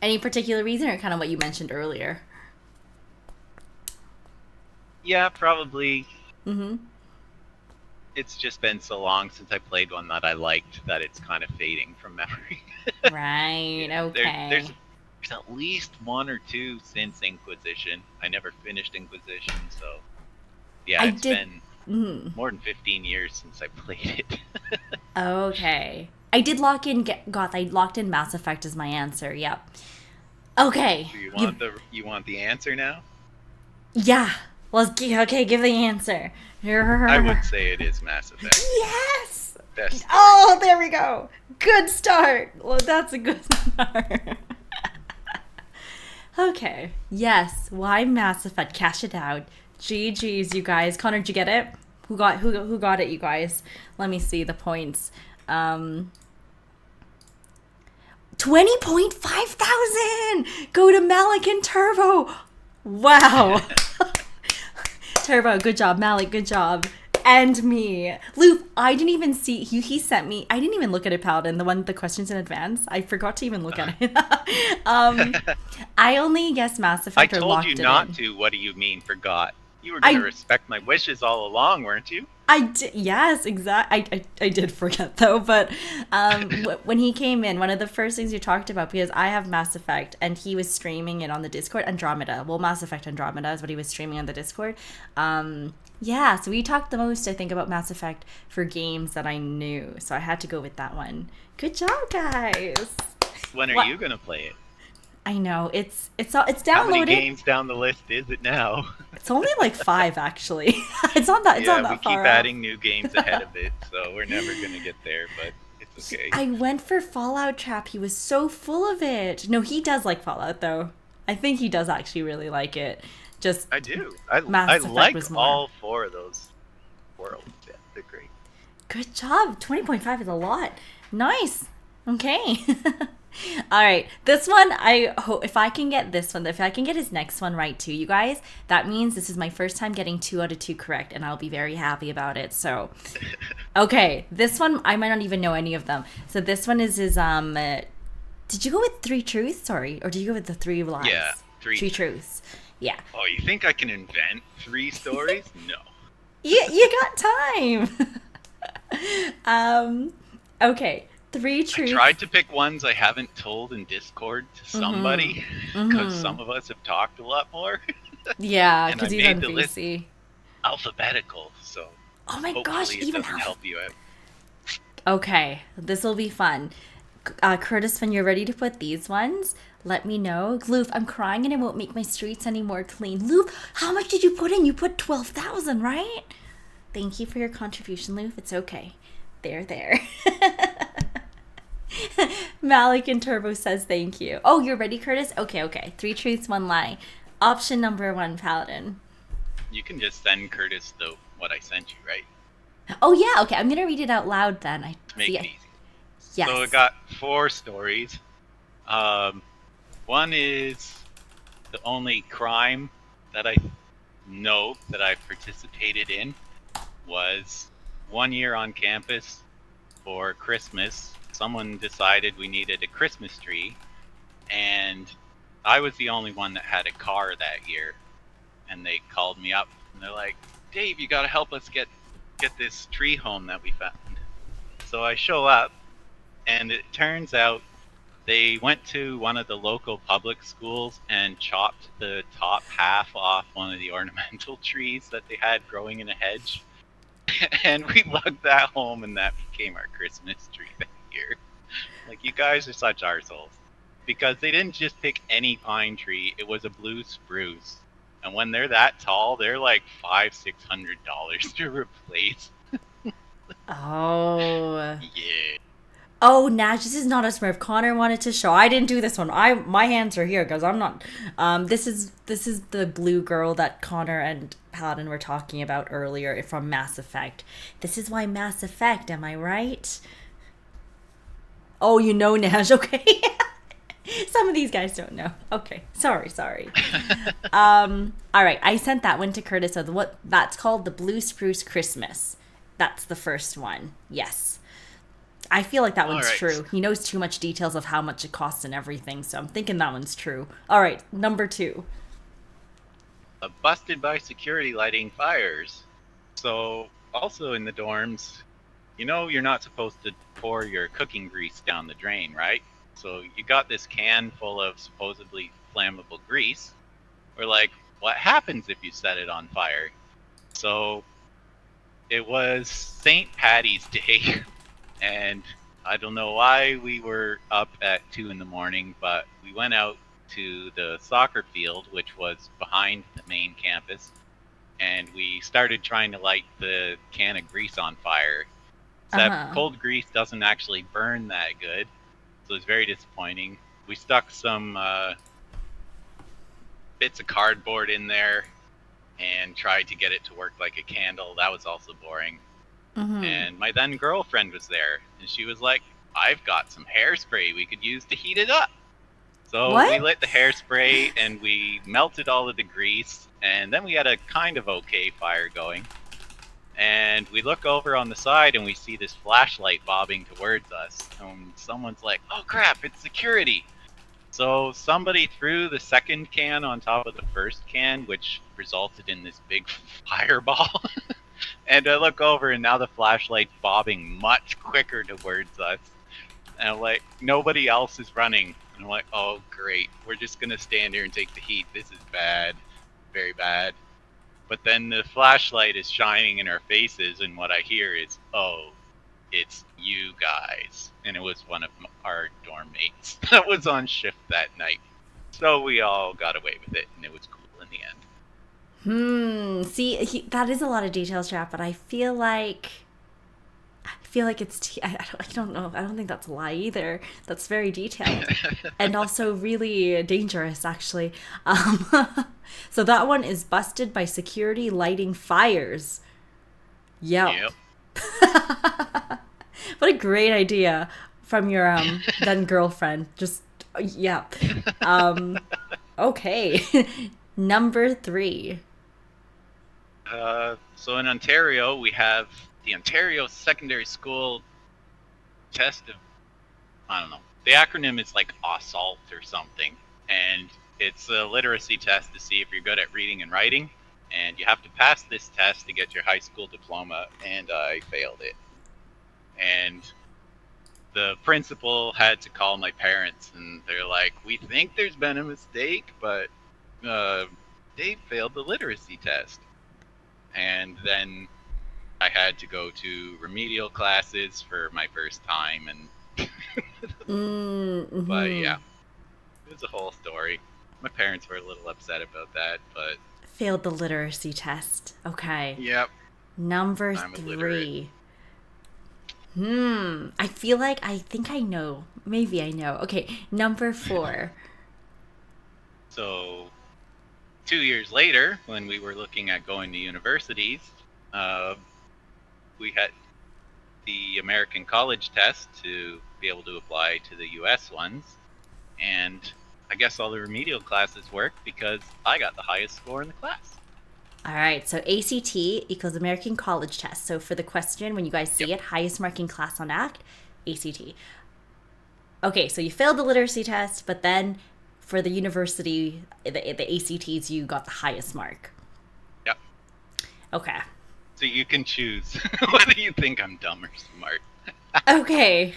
Any particular reason, or kind of what you mentioned earlier? Yeah, probably. Mm-hmm. It's just been so long since I played one that I liked that it's kind of fading from memory. Right, okay. There's at least one or two since Inquisition. I never finished Inquisition, so yeah, it's been more than 15 years since I played it. Okay. I did lock in Goth. I locked in Mass Effect as my answer. Yep. Okay. So you want the answer now? Yeah. Okay, give the answer. I would say it is Mass Effect. Yes! Best story. Oh, there we go. Good start. Well, that's a good start. Okay. Yes. Why Mass Effect? Cash it out. GG's, you guys. Connor, did you get it? Who got it, you guys? Let me see the points. 20.5 thousand! Go to Malik and Turbo! Wow! Turbo, good job. Malik, good job. And me. Loop, I didn't even see, he sent me, I didn't even look at it, Paladin, the one with the questions in advance. I forgot to even look at it. I only guessed Mass Effect I or told locked you it not in. to. What do you mean, forgot? You were going to respect my wishes all along, weren't you? I did, yes, exactly. I did forget though, but when he came in, one of the first things you talked about, because I have Mass Effect and he was streaming it on the Discord, Andromeda. Well, Mass Effect Andromeda is what he was streaming on the Discord. Yeah, so we talked the most, I think, about Mass Effect for games that I knew, so I had to go with that one. Good job, guys. When are you going to play it? I know it's downloaded. How many games down the list is it now? It's only like 5, actually. It's not that. It's not that we far keep off. adding new games ahead of it, so we're never gonna get there. But it's okay. I went for Fallout Trap. He was so full of it. No, he does like Fallout though. I think he does actually really like it. Just I do. I Effect like was more. all 4 of those worlds. Yeah, they're great. Good job. 20.5 is a lot. Nice. Okay. All right, this one, I hope if I can get this one, if I can get his next one right too, you guys, that means this is my first time getting 2 out of 2 correct, and I'll be very happy about it. So, okay, this one I might not even know any of them. So this one is his did you go with 3 truths? Sorry, or did you go with the 3 lies? Yeah, 3 truths. Yeah. Oh, you think I can invent 3 stories? No. You got time. Okay. 3 truths. I tried to pick ones I haven't told in Discord to somebody, because some of us have talked a lot more. Yeah, because I he's made on the list VC. alphabetical, so Oh my hopefully gosh, it even doesn't help you out. Okay, this will be fun. Curtis, when you're ready to put these ones, let me know. Loof, I'm crying and it won't make my streets any more clean. Loof, how much did you put in? You put 12,000, right? Thank you for your contribution, Loof. It's okay. There. Malik and Turbo says thank you. Oh, you're ready, Curtis? Okay. 3 truths, 1 lie. Option number 1, Paladin. You can just send Curtis what I sent you, right? Oh yeah, okay. I'm gonna read it out loud then. Make it easy. Yes. So I got 4 stories. One is the only crime that I know that I participated in was 1 year on campus for Christmas. Someone decided we needed a Christmas tree, and I was the only one that had a car that year. And they called me up, and they're like, "Dave, you gotta help us get this tree home that we found." So I show up, and it turns out they went to one of the local public schools and chopped the top half off one of the ornamental trees that they had growing in a hedge. And we lugged that home, and that became our Christmas tree that year. Like, you guys are such arseholes. Because they didn't just pick any pine tree, it was a blue spruce. And when they're that tall, they're like $500-$600 to replace. Oh. Yeah. Oh, Nash, this is not a Smurf. Connor wanted to show. I didn't do this one. My hands are here because I'm not. This is the blue girl that Connor and Paladin were talking about earlier from Mass Effect. This is why Mass Effect. Am I right? Oh, you know Nash. Okay. Some of these guys don't know. Okay. Sorry. All right. I sent that one to Curtis. So what that's called the Blue Spruce Christmas. That's the first one. Yes. I feel like that All one's right. true. He knows too much details of how much it costs and everything, so I'm thinking that one's true. All right, number 2. Busted by security lighting fires. So, also in the dorms, you're not supposed to pour your cooking grease down the drain, right? So you got this can full of supposedly flammable grease. We're like, what happens if you set it on fire? So it was St. Patty's Day, and I don't know why we were up at 2 in the morning, but we went out to the soccer field, which was behind the main campus, and we started trying to light the can of grease on fire. Except Uh-huh. cold grease doesn't actually burn that good, so it's very disappointing. We stuck some bits of cardboard in there and tried to get it to work like a candle. That was also boring. Mhm. And my then girlfriend was there, and she was like, I've got some hairspray we could use to heat it up. So we What? lit the hairspray and we melted all of the grease, and then we had a kind of okay fire going. And we look over on the side and we see this flashlight bobbing towards us. And someone's like, oh crap, it's security. So somebody threw the second can on top of the first can, which resulted in this big fireball. And I look over and now the flashlight's bobbing much quicker towards us. And I'm like, nobody else is running. And I'm like, oh great, we're just gonna stand here and take the heat. This is bad, very bad. But then the flashlight is shining in our faces, and what I hear is, oh, it's you guys. And it was one of our dorm mates that was on shift that night. So we all got away with it, and it was cool in the end. See, that is a lot of details, chat, but I feel like I don't know. I don't think that's a lie either. That's very detailed and also really dangerous, actually. Um, so that one is busted by security lighting fires. Yep. Yep. What a great idea from your then girlfriend. Just yeah. Um, okay. Number 3. So in Ontario, we have the Ontario Secondary School Test of, I don't know, the acronym is like ASSAULT or something. And it's a literacy test to see if you're good at reading and writing. And you have to pass this test to get your high school diploma, and I failed it. And the principal had to call my parents, and they're like, we think there's been a mistake, but they failed the literacy test. And then I had to go to remedial classes for my first time, and but Mm-hmm. yeah, it was a whole story. My parents were a little upset about that, but Failed the literacy test. Okay. yep, Number I'm illiterate. 3. I think I know. Maybe I know. Okay. Number 4. So 2 years later, when we were looking at going to universities, uh, we had the American college test to be able to apply to the US ones. And I guess all the remedial classes worked because I got the highest score in the class. All right. So ACT equals American College Test. So for the question, when you guys Yep. see it, highest marking class on ACT, ACT. Okay. So you failed the literacy test, but then for the university, the ACTs, you got the highest mark. Yep. Okay. So you can choose whether you think I'm dumb or smart. Okay.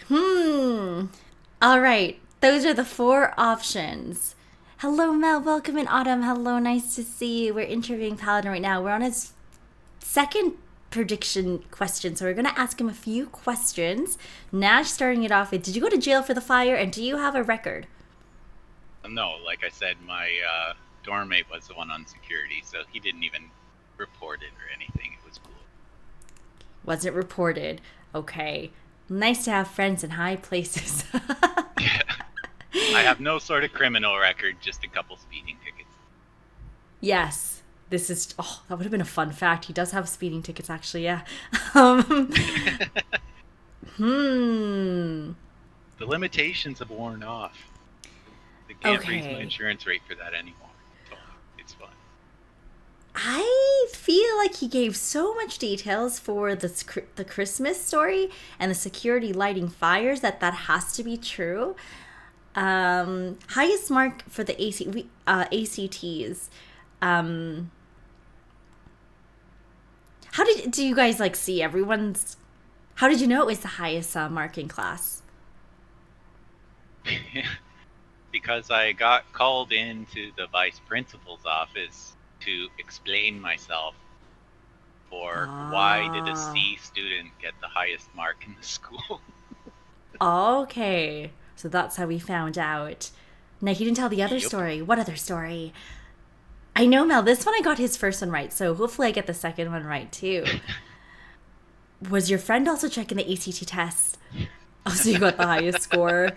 All right. Those are the 4 options. Hello, Mel. Welcome in, Autumn. Hello. Nice to see you. We're interviewing Paladin right now. We're on his second prediction question. So we're going to ask him a few questions. Nash, starting it off with, did you go to jail for the fire and do you have a record? No, like I said, my dorm mate was the one on security, so he didn't even report it or anything. It was cool. Wasn't reported. Okay. Nice to have friends in high places. I have no sort of criminal record, just a couple speeding tickets. Yes. This is, oh, that would have been a fun fact. He does have speeding tickets, actually, yeah. Um, hmm. The limitations have worn off. They can't raise my Okay. insurance rate for that anymore. So it's fun. I feel like he gave so much details for the Christmas story and the security lighting fires that has to be true. Highest mark for the ACTs. Um, how do you guys like see everyone's? How did you know it was the highest mark in class? Because I got called into the vice principal's office to explain myself for why did a Ah, C student get the highest mark in the school. okay. So that's how we found out. Now he didn't tell the other Yep. story. What other story? I know, Mel. This one I got his first one right, so hopefully I get the second one right too. Was your friend also checking the ACT test? Oh, so you got the highest score.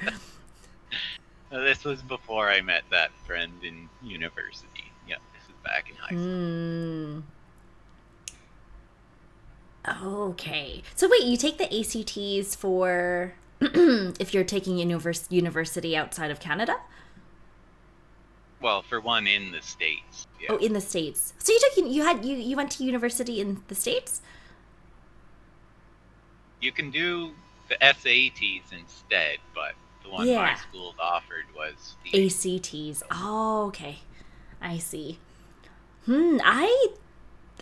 This was before I met that friend in university. Yep, this is back in high school. Hmm. Okay. So wait, you take the ACTs for if you're taking university outside of Canada? Well, for one, in the States. Oh, Yeah. in the States. So you went to university in the States? You can do the SATs instead, but the one my Yeah. school offered was the ACTs. Oh, okay. I see.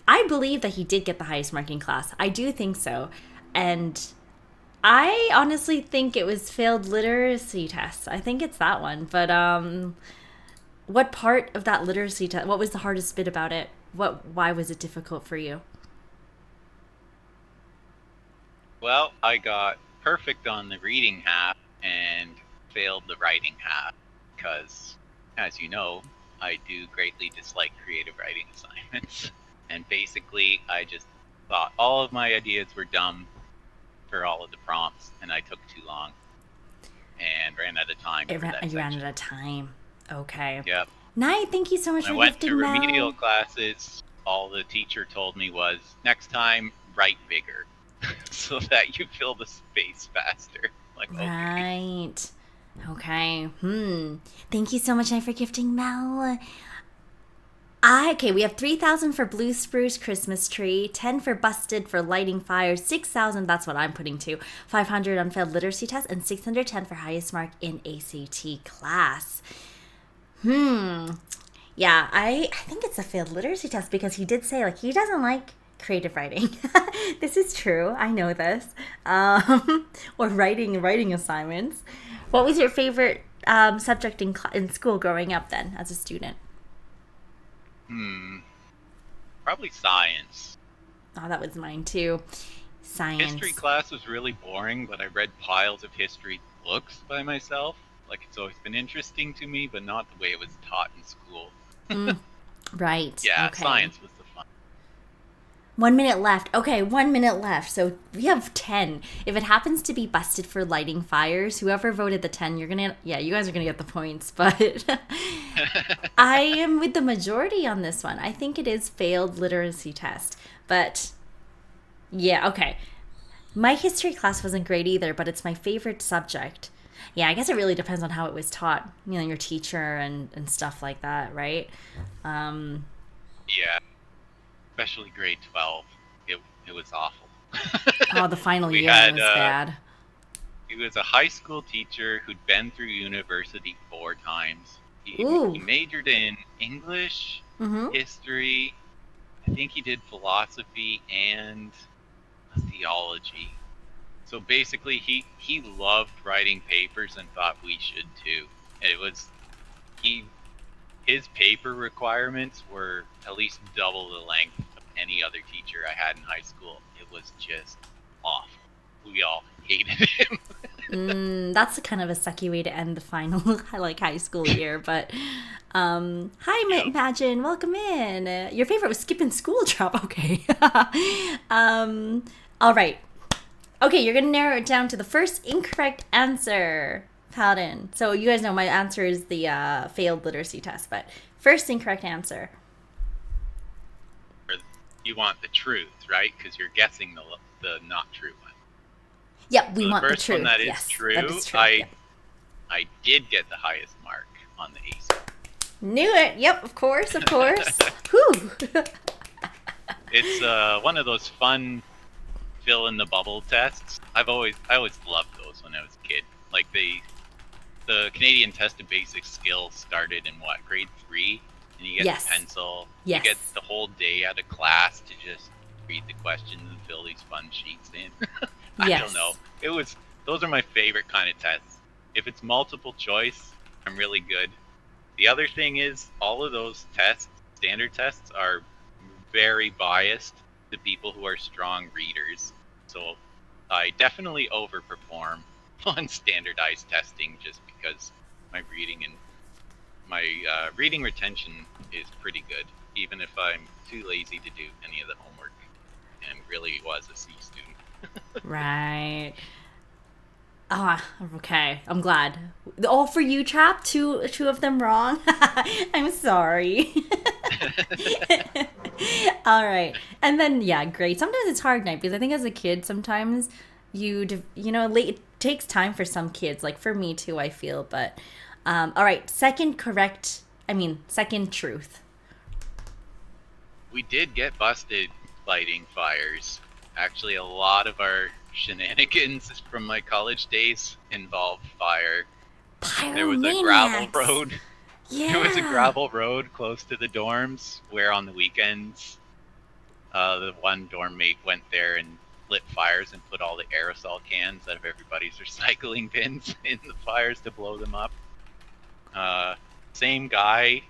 I believe that he did get the highest marking class. I do think so. And I honestly think it was failed literacy test. I think it's that one. But what part of that literacy test, what was the hardest bit about it? Why was it difficult for you? Well, I got perfect on the reading half and failed the writing half because, as you know, I do greatly dislike creative writing assignments. And basically, I just thought all of my ideas were dumb for all of the prompts, and I took too long and ran out of time for that You ran section. out of time. Okay. Yep. Night, thank you so much When I for went to gifting remedial Mel. classes, all the teacher told me was, next time, write bigger so that you fill the space faster. Like, okay. Right. Okay. Thank you so much, Night, for gifting Mel. Okay, we have 3,000 for Blue Spruce Christmas Tree, 10 for Busted for Lighting Fires, 6,000, that's what I'm putting to, 500 on failed literacy test, and 610 for highest mark in ACT class. Yeah, I think it's a failed literacy test because he did say, like, he doesn't like creative writing. This is true. I know this. Or writing assignments. What was your favorite subject in school growing up then as a student? Probably science. Oh, that was mine too. Science. History class was really boring, but I read piles of history books by myself. Like, it's always been interesting to me, but not the way it was taught in school. Right. Yeah, Okay. science was the fun. 1 minute left. Okay, 1 minute left. So we have 10. If it happens to be busted for lighting fires, whoever voted the 10, yeah, you guys are gonna get the points. But I am with the majority on this one. I think it is failed literacy test. But yeah, okay. My history class wasn't great either, but it's my favorite subject. Yeah, I guess it really depends on how it was taught. Your teacher and stuff like that, right? Yeah, especially grade 12. It was awful. Oh, the final We year had, was bad. He was a high school teacher who'd been through university 4 times. Ooh. He majored in English, Mm-hmm. history, I think he did philosophy and theology. So basically, he loved writing papers and thought we should too. It was he his paper requirements were at least double the length of any other teacher I had in high school. It was just awful. We all hated him. That's kind of a sucky way to end the final like high school year. But hi, Yep. Imagine, welcome in. Your favorite was skipping school job. Okay. All right. Okay, you're gonna narrow it down to the first incorrect answer, Paladin. So you guys know my answer is the failed literacy test, but first incorrect answer. Or you want the truth, right? Because you're guessing the not true one. Yep, we So the want the first one truth. that is Yes, true, that is true. I Yep. I did get the highest mark on the ACE. Knew it. Yep, of course, of course. Whew. It's one of those fun fill in the bubble tests. I always loved those when I was a kid. Like the Canadian Test of Basic Skills started in what, grade 3, and you get Yes. the pencil. Yes. You get the whole day out of class to just read the questions and fill these fun sheets in. I Yes. don't know. Those are my favorite kind of tests. If it's multiple choice, I'm really good. The other thing is all of those tests, standard tests, are very biased to people who are strong readers. So I definitely overperform on standardized testing just because my reading retention is pretty good, even if I'm too lazy to do any of the homework and really was a C student. Right. Ah, okay. I'm glad. All for you, Trap. Two of them wrong. I'm sorry. All right. And then yeah, great. Sometimes it's hard night because I think as a kid, sometimes late. It takes time for some kids, like for me too. I feel, but all right. Second correct. I mean, second truth. We did get busted lighting fires. Actually, a lot of our shenanigans from my college days involved fire. There was a gravel Pyromaniacs. road. Yeah. There was a gravel road close to the dorms where on the weekends, the one dorm mate went there and lit fires and put all the aerosol cans out of everybody's recycling bins in the fires to blow them up. Same guy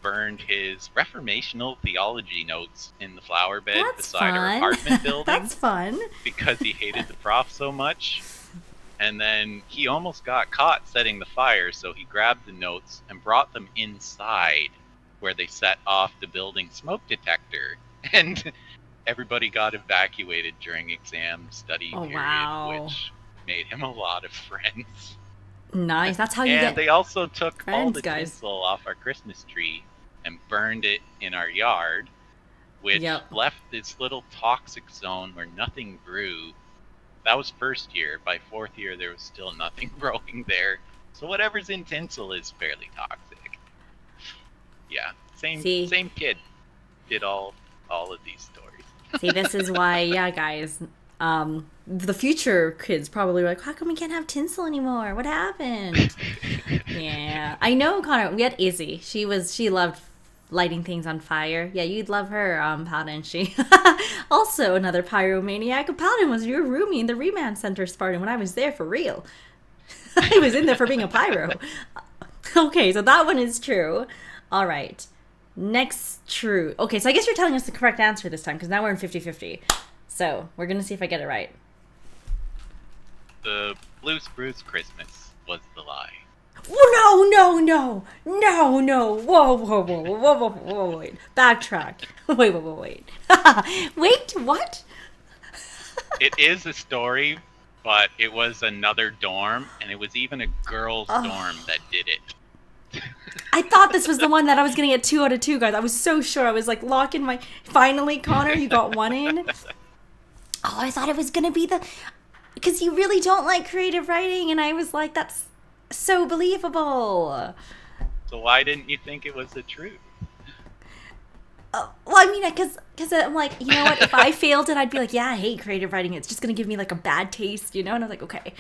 burned his reformational theology notes in the flower bed That's beside our fun. apartment building That's fun. because he hated the prof so much. And then he almost got caught setting the fire, so he grabbed the notes and brought them inside where they set off the building smoke detector. And everybody got evacuated during exam study Oh, period, wow. which made him a lot of friends. Nice. That's how you And get they also took all friends, the guys. tinsel off our Christmas tree and burned it in our yard, which Yep. left this little toxic zone where nothing grew. That was first year. By fourth year, there was still nothing growing there. So whatever's in tinsel is fairly toxic. Yeah, See? same kid did all of these stories. See, this is why, yeah, guys. The future kids probably were like, how come we can't have tinsel anymore? What happened? Yeah, I know, Connor. We had Izzy. She loved lighting things on fire. Yeah, you'd love her, Paladin. She also another pyromaniac. Paladin was your roomie in the remand center, Spartan, when I was there for real. I was in there for being a pyro. Okay, so that one is true. All right. Next true. Okay, so I guess you're telling us the correct answer this time because now we're in 50-50. So we're going to see if I get it right. The Blue Spruce Christmas was the lie. Oh, no. Whoa. Wait. Backtrack. Wait. Wait, what? It is a story, but it was another dorm, and it was even a girls' dorm that did it. I thought this was the one that I was going to get 2 out of 2, guys. I was so sure. I was like locking my... Finally, Connor, you got one in. Oh, I thought it was going to be the... Because you really don't like creative writing, and I was like, that's so believable. So why didn't you think it was the truth? Well, I mean, because I'm like, you know what? If I failed it, I'd be like, yeah, I hate creative writing. It's just going to give me like a bad taste, you know? And I was like, okay.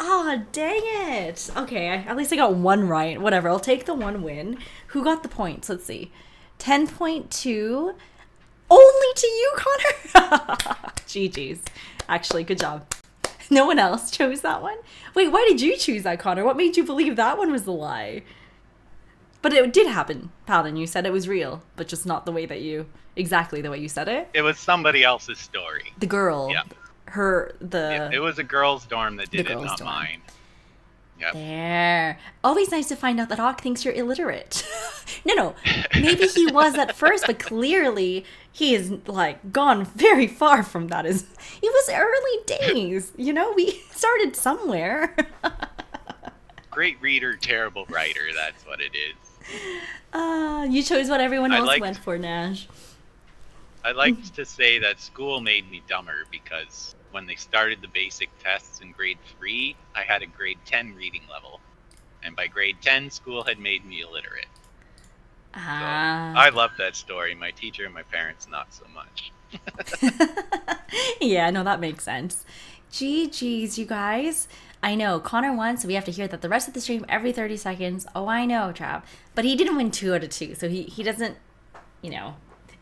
Oh, dang it. Okay, at least I got one right. Whatever, I'll take the one win. Who got the points? Let's see. 10.2. Only to you, Connor? GG's. Actually, good job. No one else chose that one? Wait, why did you choose that, Connor? What made you believe that one was the lie? But it did happen, Paladin. You said it was real, but just not the way that exactly the way you said it. It was somebody else's story. The girl. Yeah. It was a girls' dorm that did it, not dorm. mine. Yep. There. Always nice to find out that Hawk thinks you're illiterate. No. Maybe he was at first, but clearly he is like gone very far from that. It was early days. We started somewhere. Great reader, terrible writer. That's what it is. You chose what everyone I else liked- went for, Nash. I like to say that school made me dumber because when they started the basic tests in grade 3, I had a grade 10 reading level. And by grade 10, school had made me illiterate. So I love that story. My teacher and my parents, not so much. Yeah, no, that makes sense. GG's, you guys. I know, Connor won, so we have to hear that the rest of the stream every 30 seconds. Oh, I know, Trav. But he didn't win 2 out of 2, so he doesn't,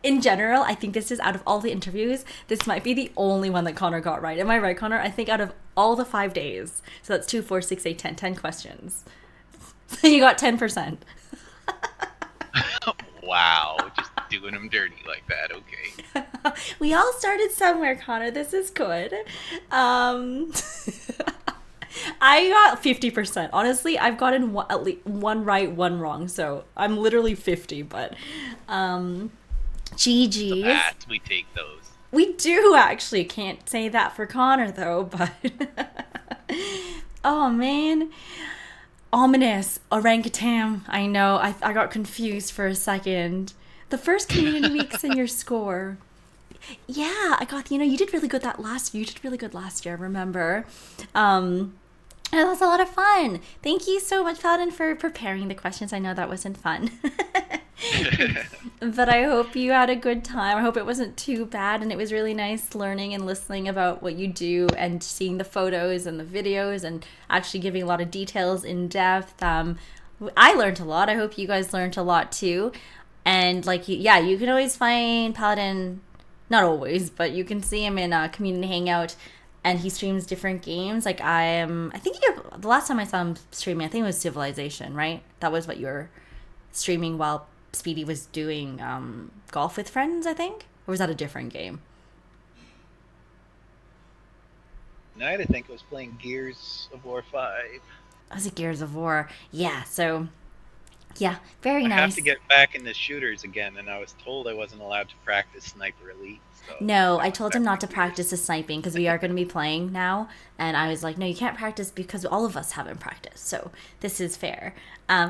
In general, I think this is, out of all the interviews, this might be the only one that Connor got right. Am I right, Connor? I think out of all the 5 days. So that's 2, 4, 6, 8, 10. 10 questions. So you got 10%. Wow, just doing them dirty like that. Okay. We all started somewhere, Connor. This is good. I got 50%. Honestly, I've gotten at least 1 right, 1 wrong. So I'm literally 50, but GG's. That, we take those. We do actually. Can't say that for Connor though, but oh man. Ominous orangutan. I know. I got confused for a second. The first community weeks in your score. Yeah, I got. You did really good You did really good last year. I remember. It was a lot of fun. Thank you so much, Paladin, for preparing the questions. I know that wasn't fun. But I hope you had a good time. I hope it wasn't too bad, and it was really nice learning and listening about what you do and seeing the photos and the videos and actually giving a lot of details in depth. I learned a lot. I hope you guys learned a lot too. And you can always find Paladin, not always, but you can see him in a community hangout, and he streams different games. Like I think the last time I saw him streaming, I think it was Civilization, right? That was what you were streaming while Speedy was doing golf with friends, I think? Or was that a different game? Tonight, I think I was playing Gears of War 5. Was it Gears of War? Yeah, so... Yeah, very I nice. have to get back into shooters again, and I was told I wasn't allowed to practice Sniper Elite. So No, I told him not to practice the sniping because we are going to be playing now. And I was like, no, you can't practice because all of us haven't practiced. So this is fair.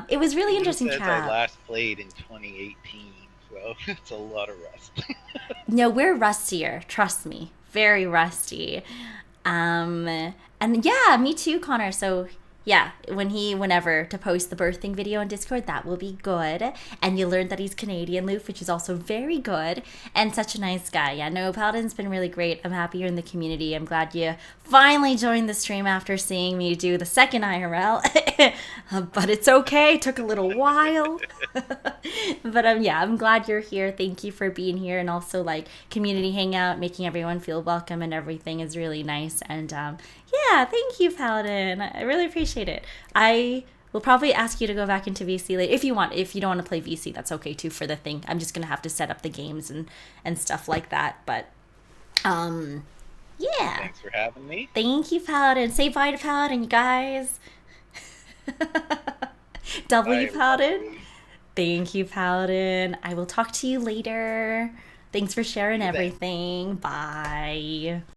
It was really interesting, Says Trav. I last played in 2018, so it's a lot of rust. No, we're rustier. Trust me. Very rusty. And yeah, me too, Connor. So yeah, whenever to post the birthing video on Discord, that will be good. And you learned that he's Canadian, Loof, which is also very good. And such a nice guy. Yeah, no, Paladin's been really great. I'm happy you're in the community. I'm glad you finally joined the stream after seeing me do the second IRL. But it's okay. It took a little while. But yeah, I'm glad you're here. Thank you for being here. And also community hangout, making everyone feel welcome and everything is really nice. And yeah, thank you, Paladin. I really appreciate it. I will probably ask you to go back into VC later if you want. If you don't want to play VC, that's okay too for the thing. I'm just going to have to set up the games and stuff like that. But yeah. Thanks for having me. Thank you, Paladin. Say bye to Paladin, you guys. W, Bye, Paladin. everybody. Thank you, Paladin. I will talk to you later. Thanks for sharing You bet. everything. Bye.